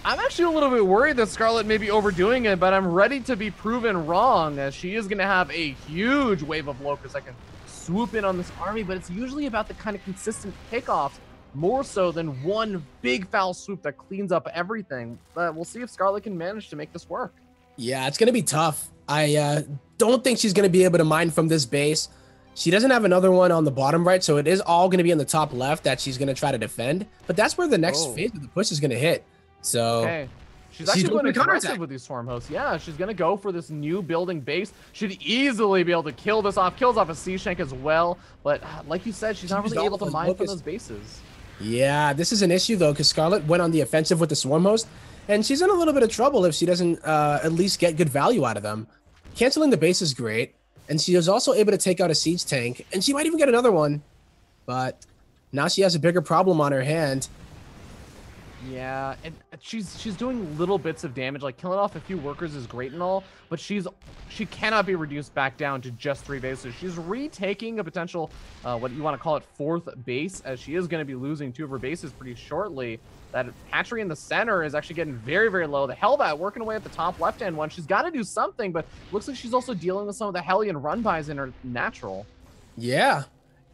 I'm actually a little bit worried that Scarlett may be overdoing it, but I'm ready to be proven wrong, as she is going to have a huge wave of Locusts that can swoop in on this army, but it's usually about the kind of consistent pickoffs, more so than one big foul swoop that cleans up everything. But we'll see if Scarlett can manage to make this work. Yeah, it's going to be tough. I don't think she's going to be able to mine from this base. She doesn't have another one on the bottom right, so it is all going to be in the top left that she's going to try to defend. But that's where the next phase of the push is going to hit. So okay. She's actually going aggressive with these Swarm Hosts. Yeah, she's going to go for this new building base. Should easily be able to kill this off. Kills off a siege tank as well. But like you said, she's not really able to mine from those bases. Yeah, this is an issue, though, because Scarlett went on the offensive with the Swarm Host, and she's in a little bit of trouble if she doesn't at least get good value out of them. Canceling the base is great, and she was also able to take out a siege tank, and she might even get another one. But now she has a bigger problem on her hand. Yeah, and she's doing little bits of damage, like killing off a few workers is great and all, but she cannot be reduced back down to just 3 bases. She's retaking a potential, what you want to call it, 4th base, as she is going to be losing 2 of her bases pretty shortly. That hatchery in the center is actually getting very, very low. The Hellbat working away at the top left-hand one. She's got to do something, but looks like she's also dealing with some of the Hellion run-bys in her natural. Yeah.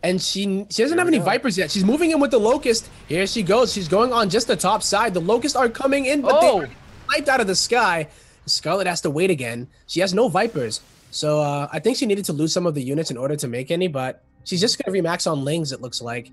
And she doesn't have any Vipers yet. She's moving in with the Locust. Here she goes. She's going on just the top side. The Locusts are coming in, but they are sniped out of the sky. Scarlett has to wait again. She has no Vipers. So I think she needed to lose some of the units in order to make any, but she's just going to remax on Lings, it looks like.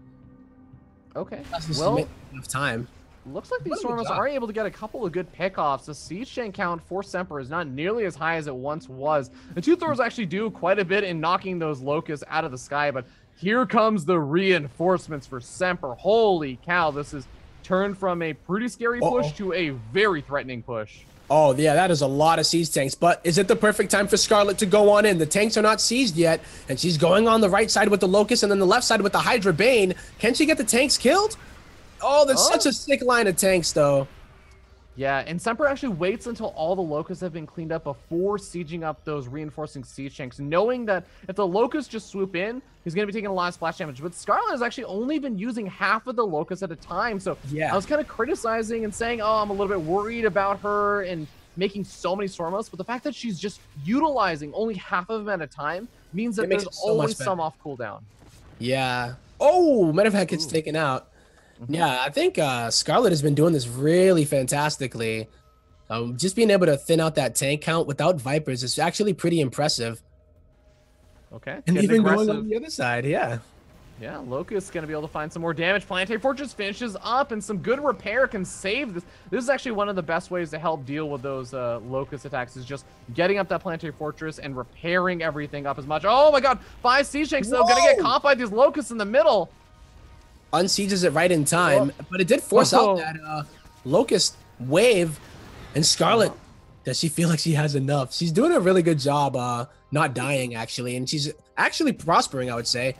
Okay. Well, enough time. Looks like these Swarmos are able to get a couple of good pickoffs. The siege tank count for Semper is not nearly as high as it once was. The 2 Thors actually do quite a bit in knocking those Locusts out of the sky, but here comes the reinforcements for Semper. Holy cow, this is turned from a pretty scary push to a very threatening push. Oh, yeah, that is a lot of siege tanks. But is it the perfect time for Scarlett to go on in? The tanks are not seized yet, and she's going on the right side with the Locust and then the left side with the Hydra Bane. Can she get the tanks killed? Oh, that's such a sick line of tanks, though. Yeah, and Semper actually waits until all the Locusts have been cleaned up before sieging up those reinforcing siege tanks, knowing that if the Locusts just swoop in, he's going to be taking a lot of splash damage. But Scarlett has actually only been using half of the Locusts at a time, so yeah. I was kind of criticizing and saying, oh, I'm a little bit worried about her and making so many Stormos, but the fact that she's just utilizing only half of them at a time means that there's always some off cooldown. Yeah, Oh, matter of fact, it's Ooh. taken out. Hmm. Yeah, I think Scarlett has been doing this really fantastically. Just being able to thin out that tank count without Vipers is actually pretty impressive. Okay, And getting even going on aggressive. the other side, yeah. Yeah, Locust going to be able to find some more damage. Planetary Fortress finishes up, and some good repair can save this. This is actually one of the best ways to help deal with those Locust attacks, is just getting up that Planetary Fortress and repairing everything up as much. Oh my god, 5 Siege Tanks, though, going to get caught by these Locusts in the middle. Unsieges it right in time, but it did force out that Locust wave. And Scarlett, does she feel like she has enough? She's doing a really good job not dying, actually, and she's actually prospering, I would say.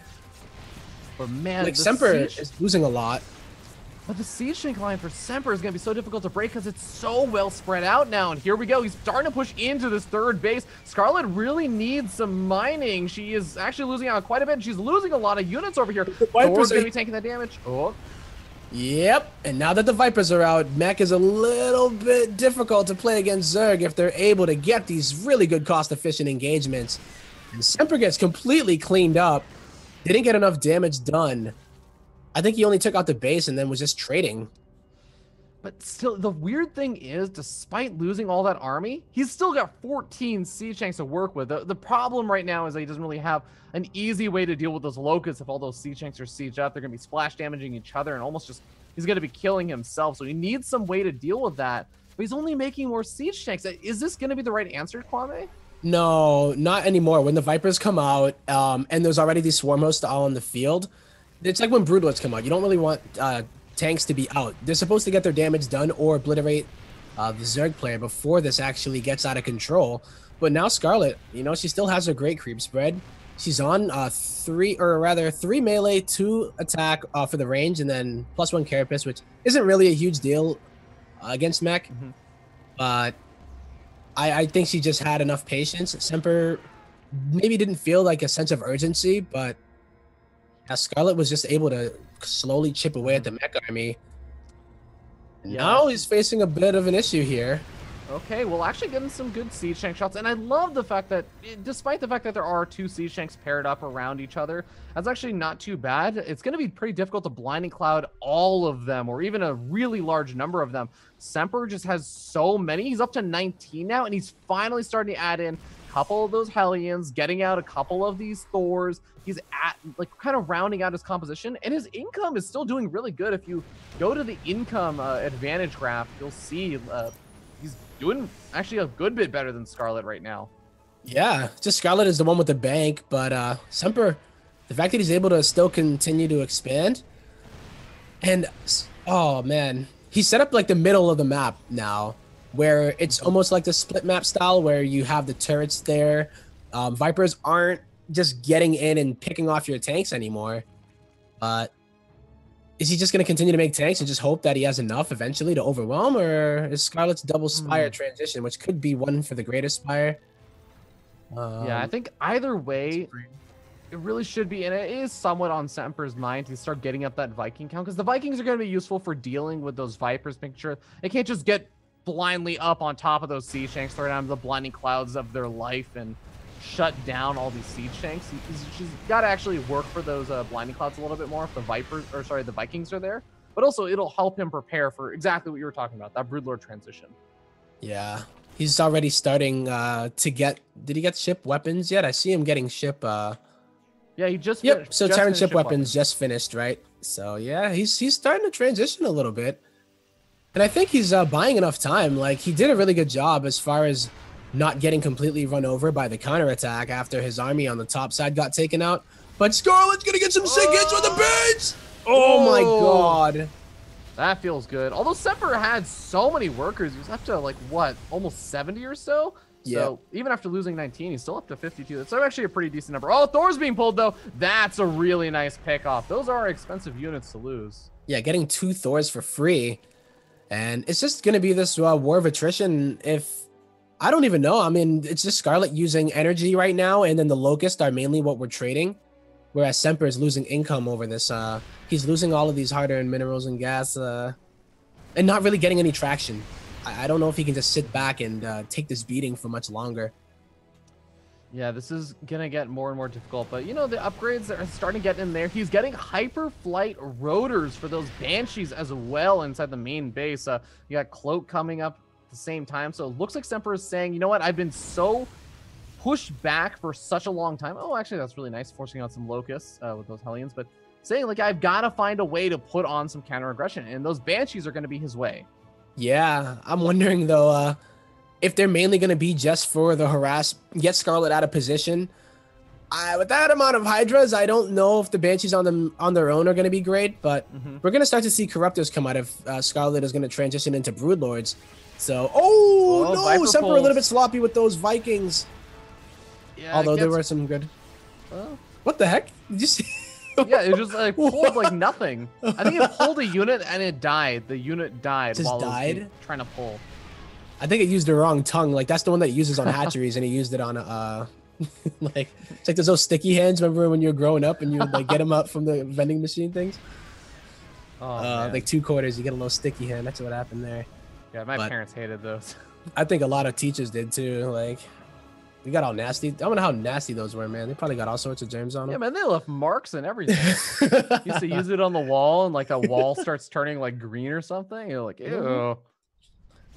But man, Like, Semper is losing a lot. But the Siege Tank line for Semper is going to be so difficult to break because it's so well spread out now. And here we go. He's starting to push into this third base. Scarlett really needs some mining. She is actually losing out quite a bit. She's losing a lot of units over here. Thor's going to be taking that damage. Oh. Yep, and now that the Vipers are out, Mech is a little bit difficult to play against Zerg if they're able to get these really good cost-efficient engagements. And Semper gets completely cleaned up. Didn't get enough damage done. I think he only took out the base and then was just trading. But still, the weird thing is, despite losing all that army, he's still got 14 siege tanks to work with. The problem right now is that he doesn't really have an easy way to deal with those locusts. If all those siege tanks are sieged up, they're going to be splash damaging each other and almost just, he's going to be killing himself. So he needs some way to deal with that. But he's only making more siege tanks. Is this going to be the right answer, Kwame? No, not anymore. When the Vipers come out, and there's already these swarm hosts all on the field, it's like when Broodlords come out. You don't really want tanks to be out. They're supposed to get their damage done or obliterate the Zerg player before this actually gets out of control. But now Scarlett, you know, she still has a great creep spread. She's on 3 melee, 2 attack for the range, and then +1 carapace, which isn't really a huge deal against mech. But I think she just had enough patience. Semper maybe didn't feel like a sense of urgency, but Scarlett was just able to slowly chip away at the mech army. Yeah. Now he's facing a bit of an issue here. Okay, well, actually getting some good siege tank shots, and I love the fact that, despite the fact that there are 2 siege tanks paired up around each other, that's actually not too bad. It's going to be pretty difficult to blinding cloud all of them, or even a really large number of them. Semper just has so many. He's up to 19 now, and he's finally starting to add in a couple of those Hellions, getting out a couple of these Thors. He's at, like, kind of rounding out his composition, and his income is still doing really good. If you go to the income advantage graph, you'll see he's doing actually a good bit better than Scarlett right now. Yeah, just Scarlett is the one with the bank, but Semper, the fact that he's able to still continue to expand, and oh man, he set up like the middle of the map now, where it's almost like the split map style where you have the turrets there. Vipers aren't just getting in and picking off your tanks anymore. But is he just going to continue to make tanks and just hope that he has enough eventually to overwhelm, or is Scarlett's double Spire transition, which could be one for the greatest Spire? Yeah, I think either way, it really should be, and it is somewhat on Semper's mind to start getting up that Viking count, because the Vikings are going to be useful for dealing with those Vipers. Making sure they can't just get blindly up on top of those siege tanks, throw down the blinding clouds of their life, and shut down all these siege tanks. She's got to actually work for those blinding clouds a little bit more if the the Vikings are there. But also, it'll help him prepare for exactly what you were talking about, that Broodlord transition. Yeah, he's already starting to get. Did he get ship weapons yet? I see him getting ship. Yeah, he just Yep. finished, So Terran ship weapons just finished, right? So yeah, he's starting to transition a little bit, and I think he's buying enough time. Like, he did a really good job as far as not getting completely run over by the counterattack after his army on the top side got taken out. But Scarlett's gonna get some sick hits with the base! Oh my god. That feels good. Although Semper had so many workers, he was up to like, what, almost 70 or so? So even after losing 19, he's still up to 52. That's actually a pretty decent number. Oh, Thor's being pulled, though. That's a really nice pick off. Those are expensive units to lose. Yeah, getting 2 Thors for free. And it's just gonna be this war of attrition. If I don't even know. I mean, it's just Scarlett using energy right now, and then the Locust are mainly what we're trading. Whereas Semper is losing income over this. He's losing all of these hard-earned minerals and gas, and not really getting any traction. I don't know if he can just sit back and take this beating for much longer. Yeah, this is gonna get more and more difficult, but you know, the upgrades are starting to get in there. He's getting hyper flight rotors for those Banshees as well inside the main base. You got Cloak coming up at the same time, so it looks like Semper is saying, you know what, I've been so pushed back for such a long time. Oh, actually, that's really nice, forcing out some Locusts with those Hellions, but saying, like, I've got to find a way to put on some counter aggression, and those Banshees are going to be his way. Yeah, I'm wondering, though, if they're mainly going to be just for the harass, get Scarlett out of position. With that amount of Hydras, I don't know if the Banshees on their own are going to be great, but we're going to start to see Corruptors come out if Scarlett is going to transition into Broodlords. So, no, Viper Semper pulls. a little bit sloppy with those Vikings. Yeah, Although there were some good... What the heck? Did you see? Yeah, it just like pulled like nothing. I think it pulled a unit and it died. The unit died Just while died? it was trying to pull. I think it used the wrong tongue. Like, that's the one that it uses on hatcheries, and he used it on like, it's like those sticky hands. Remember when you were growing up and you would like get them out from the vending machine things? Oh, like 2 quarters, you get a little sticky hand. That's what happened there. yeah, my parents hated those. I think a lot of teachers did too. Like, we got all nasty. I don't know how nasty those were, man. They probably got all sorts of germs on them. Yeah, man, they left marks and everything. Used to use it on the wall, and like a wall starts turning like green or something. You're like, ew.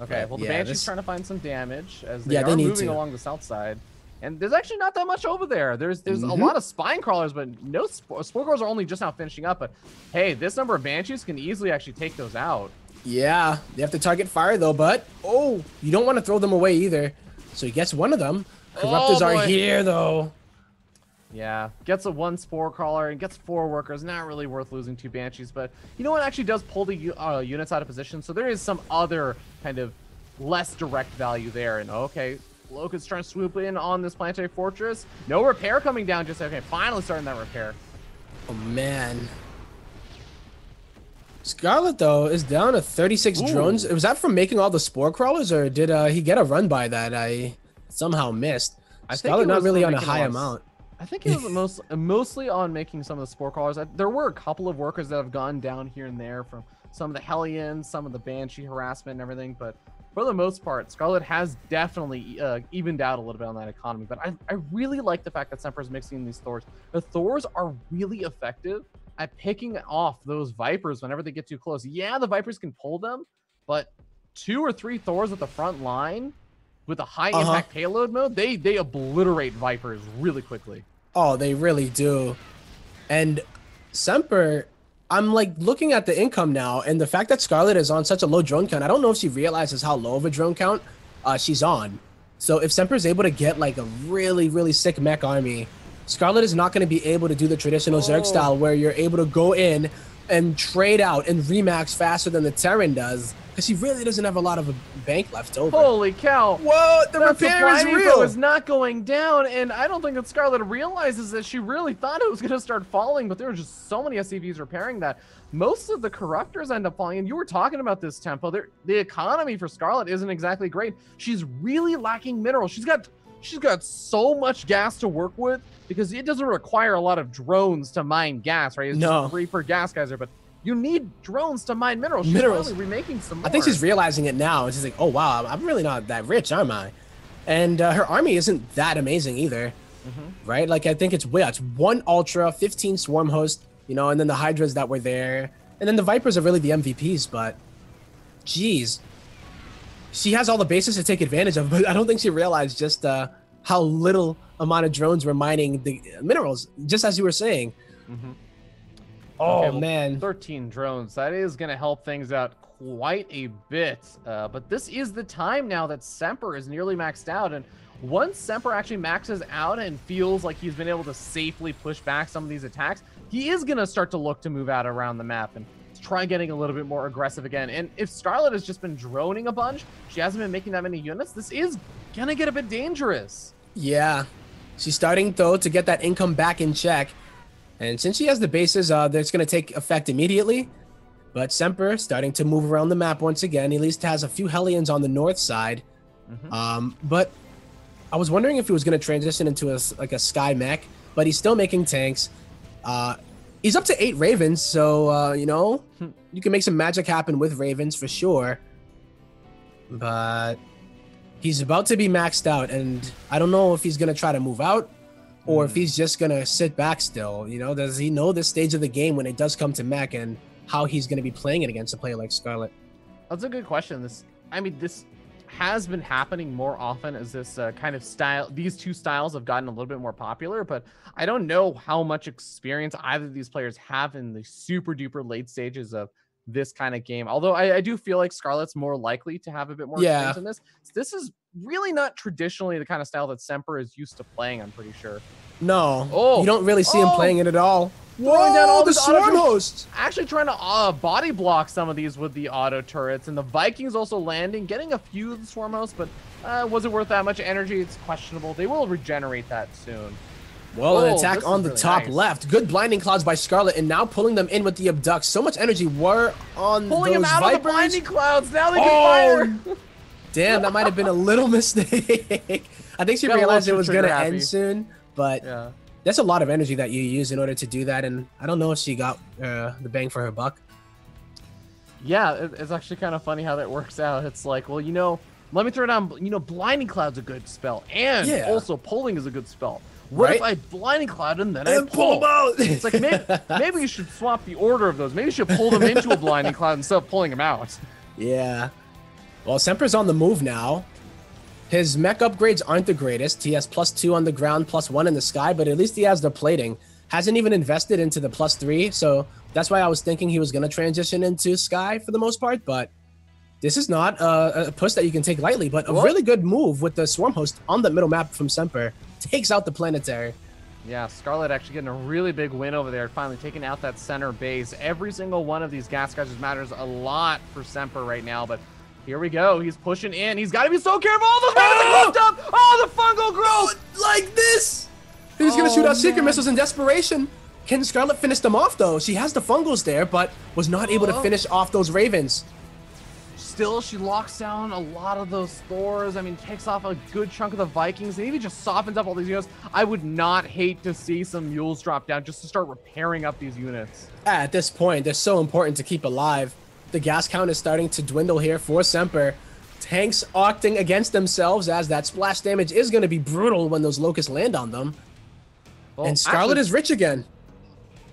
Okay, well, the Banshee's trying to find some damage as they are moving along the south side. And there's actually not that much over there. There's a lot of spine crawlers, but no spore crawlers are only just now finishing up. But hey, this number of Banshees can easily actually take those out. Yeah, they have to target fire though, but you don't want to throw them away either. So he gets one of them. Corruptors are here though. Yeah, gets a 1 spore crawler and gets 4 workers. Not really worth losing 2 Banshees, but you know what actually does pull the units out of position. So there is some other kind of less direct value there. And okay, Locust's trying to swoop in on this planetary fortress. No repair coming down. Just okay, finally starting that repair. Oh man. Scarlett though is down to 36 drones. Was that from making all the spore crawlers, or did he get a run by that? I somehow missed. Scarlett not really on a high amount. I think it was mostly on making some of the spore crawlers. There were a couple of workers that have gone down here and there from some of the Hellions, some of the Banshee harassment and everything, but for the most part, Scarlett has definitely evened out a little bit on that economy. But I really like the fact that Semper is mixing these Thors. The Thors are really effective at picking off those Vipers whenever they get too close. Yeah, the Vipers can pull them, but 2 or 3 Thors at the front line with a high impact payload mode, they obliterate Vipers really quickly. Oh, they really do. And Semper, I'm like looking at the income now, and the fact that Scarlett is on such a low drone count, I don't know if she realizes how low of a drone count she's on. So if Semper is able to get like a really, really sick mech army, Scarlett is not going to be able to do the traditional Zerg style where you're able to go in and trade out and remax faster than the Terran does, because he really doesn't have a lot of a bank left over. Holy cow! Whoa, the repair is real. Is not going down, and I don't think that Scarlett realizes that she really thought it was going to start falling, but there were just so many SCVs repairing that. Most of the Corruptors end up falling, and you were talking about this, Tempo. The economy for Scarlett isn't exactly great. She's really lacking minerals. She's got so much gas to work with because it doesn't require a lot of drones to mine gas, right? It's just 3 per gas geyser, but you need drones to mine minerals. She's finally remaking some more. I think she's realizing it now. And she's like, oh, wow, I'm really not that rich, am I? And her army isn't that amazing either, right? Like, I think it's 1 Ultra, 15 Swarm Host, you know, and then the Hydras that were there. And then the Vipers are really the MVPs, but geez. She has all the bases to take advantage of, but I don't think she realized just how little amount of drones were mining the minerals, just as you were saying. Oh, okay, well, man. 13 drones. That is going to help things out quite a bit. But this is the time now that Semper is nearly maxed out. And once Semper actually maxes out and feels like he's been able to safely push back some of these attacks, he is going to start to look to move out around the map and try getting a little bit more aggressive again. And if Scarlett has just been droning a bunch, she hasn't been making that many units, this is going to get a bit dangerous. Yeah. She's starting, though, to get that income back in check. And since she has the bases, that's going to take effect immediately. But Semper starting to move around the map once again. He at least has a few Hellions on the north side. But I was wondering if he was going to transition into a Sky mech, but he's still making tanks. He's up to 8 Ravens, so, you know, you can make some magic happen with Ravens for sure. But He's about to be maxed out, and I don't know if he's going to try to move out or if he's just going to sit back still. You know, does he know this stage of the game when it does come to mech and how he's going to be playing it against a player like Scarlett? That's a good question. This has been happening more often as this kind of style, these two styles have gotten a little bit more popular, but I don't know how much experience either of these players have in the super duper late stages of this kind of game. Although I do feel like Scarlett's more likely to have a bit more experience in this. This is really not traditionally the kind of style that Semper is used to playing, I'm pretty sure. No, you don't really see him playing it at all. Throwing down all the swarm hosts. Actually trying to body block some of these with the auto turrets, and the Vikings also landing, getting a few of the swarm hosts, but was it worth that much energy? It's questionable. They will regenerate that soon. Well, an attack on the top left. Good blinding clouds by Scarlett, and now pulling them in with the abduct. So much energy were on pulling those them out Vipers. Of the blinding clouds. Now they can fire. Damn, that might have been a little mistake. I think she realized it was going to end soon, but that's a lot of energy that you use in order to do that, and I don't know if she got the bang for her buck. Yeah, it's actually kind of funny how that works out. It's like, well, you know, let me throw down, you know, blinding cloud's a good spell, and also pulling is a good spell. What if I blinding cloud and then I pull them out? It's like, maybe you should swap the order of those. Maybe you should pull them into a blinding cloud instead of pulling them out. Yeah. Well, Semper's on the move now. His mech upgrades aren't the greatest. He has +2 on the ground, +1 in the sky, but at least he has the plating. Hasn't even invested into the +3, so that's why I was thinking he was going to transition into sky for the most part, but this is not a push that you can take lightly, but a really good move with the swarm host on the middle map from Semper. Takes out the planetary. Yeah, Scarlett actually getting a really big win over there, finally taking out that center base. Every single one of these gas guys matters a lot for Semper right now, but here we go. He's pushing in. He's got to be so careful. All those ravens are up. Oh, the fungal growth. Like this. He's going to shoot out secret missiles in desperation. Can Scarlett finish them off, though? She has the fungals there, but was not able to finish off those ravens. Still, she locks down a lot of those Thors. I mean, takes off a good chunk of the Vikings, and even just softens up all these units. I would not hate to see some mules drop down just to start repairing up these units. At this point, they're so important to keep alive. The gas count is starting to dwindle here for Semper. Tanks acting against themselves as that splash damage is going to be brutal when those locusts land on them. Well, and Scarlett is rich again.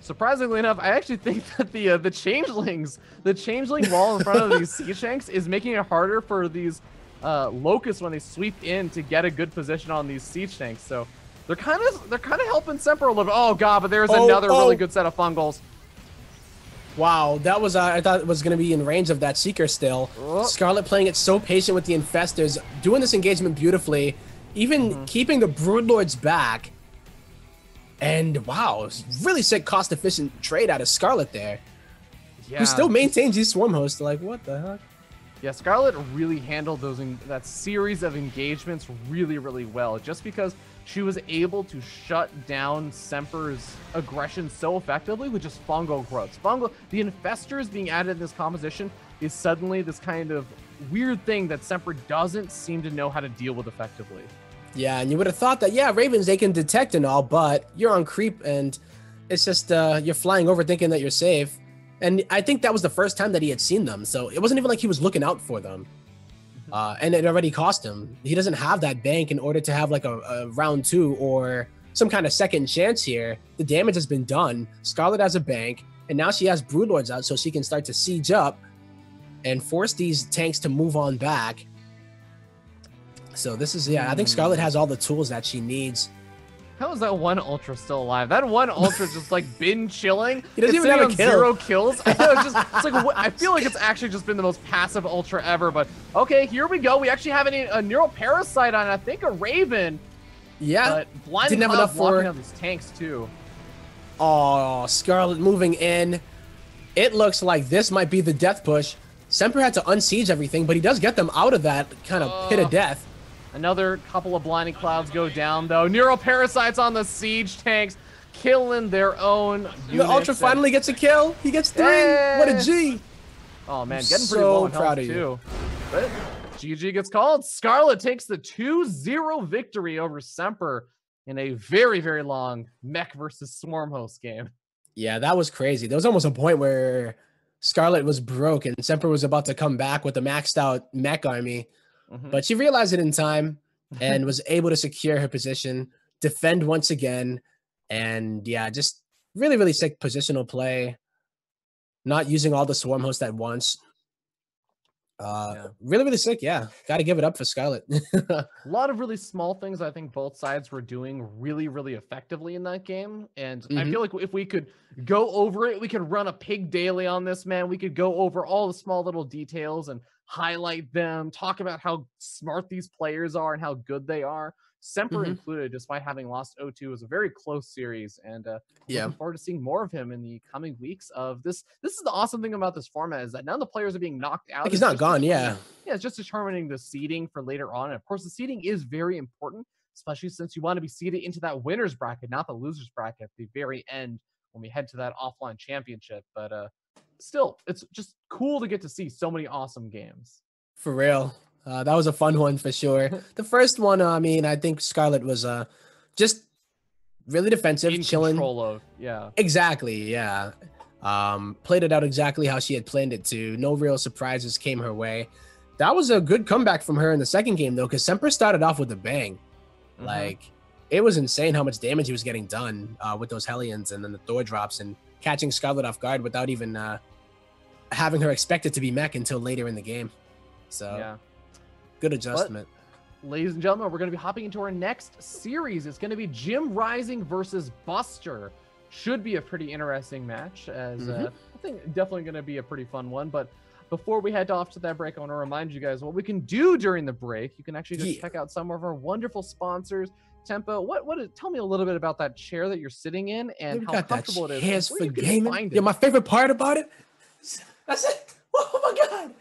Surprisingly enough, I actually think that the changeling wall in front of these siege tanks is making it harder for these locusts when they sweep in to get a good position on these siege tanks. So they're kind of helping Semper a little bit. Oh god, but there's another really good set of fungals. Wow, that was I thought it was going to be in range of that Seeker still. Scarlett playing it so patient with the Infestors, doing this engagement beautifully, even keeping the Broodlords back. And wow, really sick cost-efficient trade out of Scarlett there. Yeah. Who still maintains these swarm hosts. Like, what the heck? Yeah, Scarlett really handled that series of engagements really, really well. Just because she was able to shut down Semper's aggression so effectively with just fungal growths. The Infestors being added in this composition is suddenly this kind of weird thing that Semper doesn't seem to know how to deal with effectively. Yeah, and you would have thought that, yeah, Ravens, they can detect and all, but you're on creep, and it's just you're flying over thinking that you're safe. And I think that was the first time that he had seen them, so it wasn't even like he was looking out for them. And it already cost him. He doesn't have that bank in order to have like a round 2 or some kind of second chance here. The damage has been done. Scarlett has a bank, and now she has Broodlords out so she can start to siege up and force these tanks to move on back. So this is, I think Scarlett has all the tools that she needs. How is that one Ultra still alive? That one Ultra just like been chilling. He doesn't even have a kill. 0 kills. I know, it's like I feel like it's actually just been the most passive Ultra ever. But okay, here we go. We actually have a neural parasite on, I think, a Raven. Yeah, but blinding didn't have enough for out these tanks too. Oh, Scarlett moving in. It looks like this might be the death push. Semper had to unsiege everything, but he does get them out of that kind of pit of death. Another couple of blinding clouds go down, though. Neural parasites on the siege tanks, killing their own units. The Ultra finally gets a kill. He gets 3. Hey! What a G. Oh, man, getting pretty low on health, too. But GG gets called. Scarlett takes the 2-0 victory over Semper in a very, very long mech versus swarm host game. Yeah, that was crazy. There was almost a point where Scarlett was broke and Semper was about to come back with a maxed out mech army. but she realized it in time and was able to secure her position, defend once again, and yeah, just really, really sick positional play. Not using all the swarm hosts at once. Really, really sick. Yeah, got to give it up for Scarlett. A lot of really small things I think both sides were doing really, really effectively in that game. And I feel like if we could go over it, we could run a pig daily on this, man. We could go over all the small little details and highlight them, talk about how smart these players are and how good they are. Semper included, despite having lost 0-2, was a very close series, and looking forward to seeing more of him in the coming weeks. Of this is the awesome thing about this format, is that none of the players are being knocked out. Like he's not gone, yeah, it's just determining the seeding for later on, and of course the seeding is very important, especially since you want to be seeded into that winners bracket, not the losers bracket, at the very end when we head to that offline championship. But still, it's just cool to get to see so many awesome games. For real. That was a fun one for sure. The first one, I mean, I think Scarlett was just really defensive, chilling. Control of, yeah. Exactly, yeah. Played it out exactly how she had planned it to. No real surprises came her way. That was a good comeback from her in the second game, though, because Semper started off with a bang. Like, it was insane how much damage he was getting done with those Hellions and then the Thor drops and catching Scarlett off guard without even having her expect it to be mech until later in the game. So, yeah. Good adjustment. But, ladies and gentlemen, we're going to be hopping into our next series. It's going to be Jim Rising versus Buster. Should be a pretty interesting match, as I think definitely going to be a pretty fun one. But before we head off to that break, I want to remind you guys what we can do during the break. You can actually just check out some of our wonderful sponsors. Tempo, tell me a little bit about that chair that you're sitting in and how comfortable it is. Chairs for gaming. Yeah, my favorite part about it. That's it. Oh my god.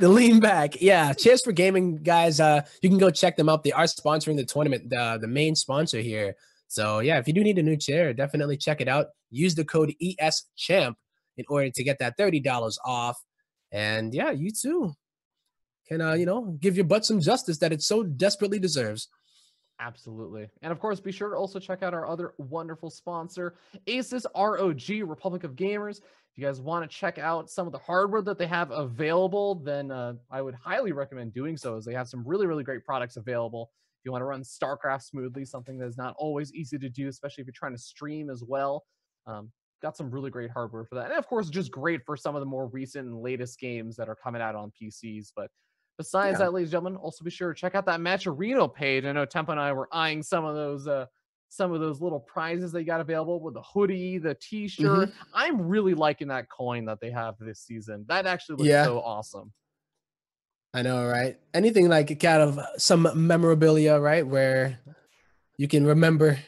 The lean back. Yeah, Chairs for Gaming, guys. You can go check them out. They are sponsoring the tournament, the main sponsor here. So yeah, if you do need a new chair, definitely check it out. Use the code ESCHAMP in order to get that $30 off. And yeah, you too can give your butt some justice that it so desperately deserves. Absolutely. And of course, be sure to also check out our other wonderful sponsor, Asus ROG, Republic of Gamers. If you guys want to check out some of the hardware that they have available, then I would highly recommend doing so, as they have some really, really great products available. If you want to run StarCraft smoothly, something that is not always easy to do, especially if you're trying to stream as well. Got some really great hardware for that. And of course, just great for some of the more recent and latest games that are coming out on PCs. But besides that, ladies and gentlemen, also be sure to check out that Matcherino page. I know Tempo and I were eyeing some of those little prizes they got available with the hoodie, the t-shirt. I'm really liking that coin that they have this season. That actually looks so awesome. I know, right? Anything like kind of some memorabilia, right? Where you can remember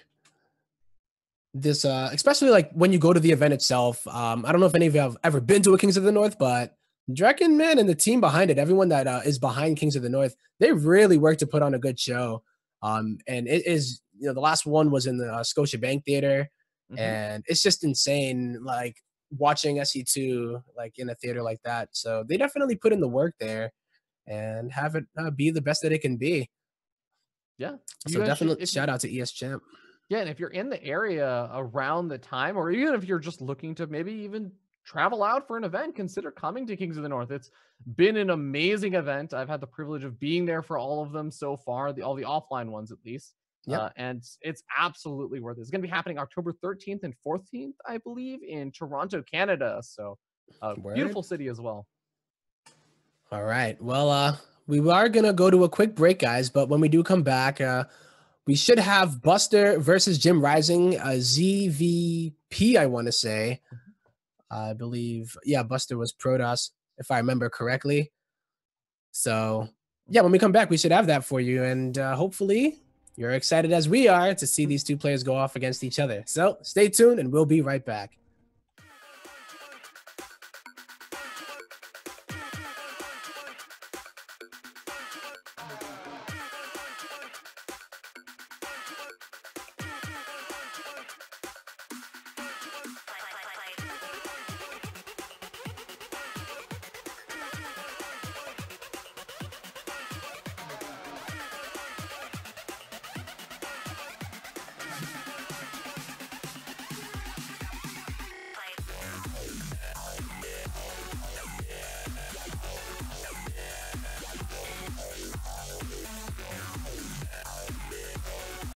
this, especially like when you go to the event itself. I don't know if any of you have ever been to a Kings of the North, but Drekken, man, and the team behind it, everyone that is behind Kings of the North, they really work to put on a good show. And it is, the last one was in the Scotiabank Theater, and it's just insane, like watching SE2 like in a theater like that. So they definitely put in the work there and have it be the best that it can be. Yeah. So definitely shout out to ESChamp. Yeah, and if you're in the area around the time, or even if you're just looking to maybe even travel out for an event, consider coming to Kings of the North. It's been an amazing event. I've had the privilege of being there for all of them so far, all the offline ones at least. And it's absolutely worth it. It's going to be happening October 13th and 14th, I believe, in Toronto, Canada. So beautiful city as well. All right. Well, we are going to go to a quick break, guys. But when we do come back, we should have Buster versus Jim Rising, ZVP, I want to say. I believe, Buster was Protoss, if I remember correctly. So, yeah, when we come back, we should have that for you. And hopefully you're excited as we are to see these two players go off against each other. So stay tuned and we'll be right back.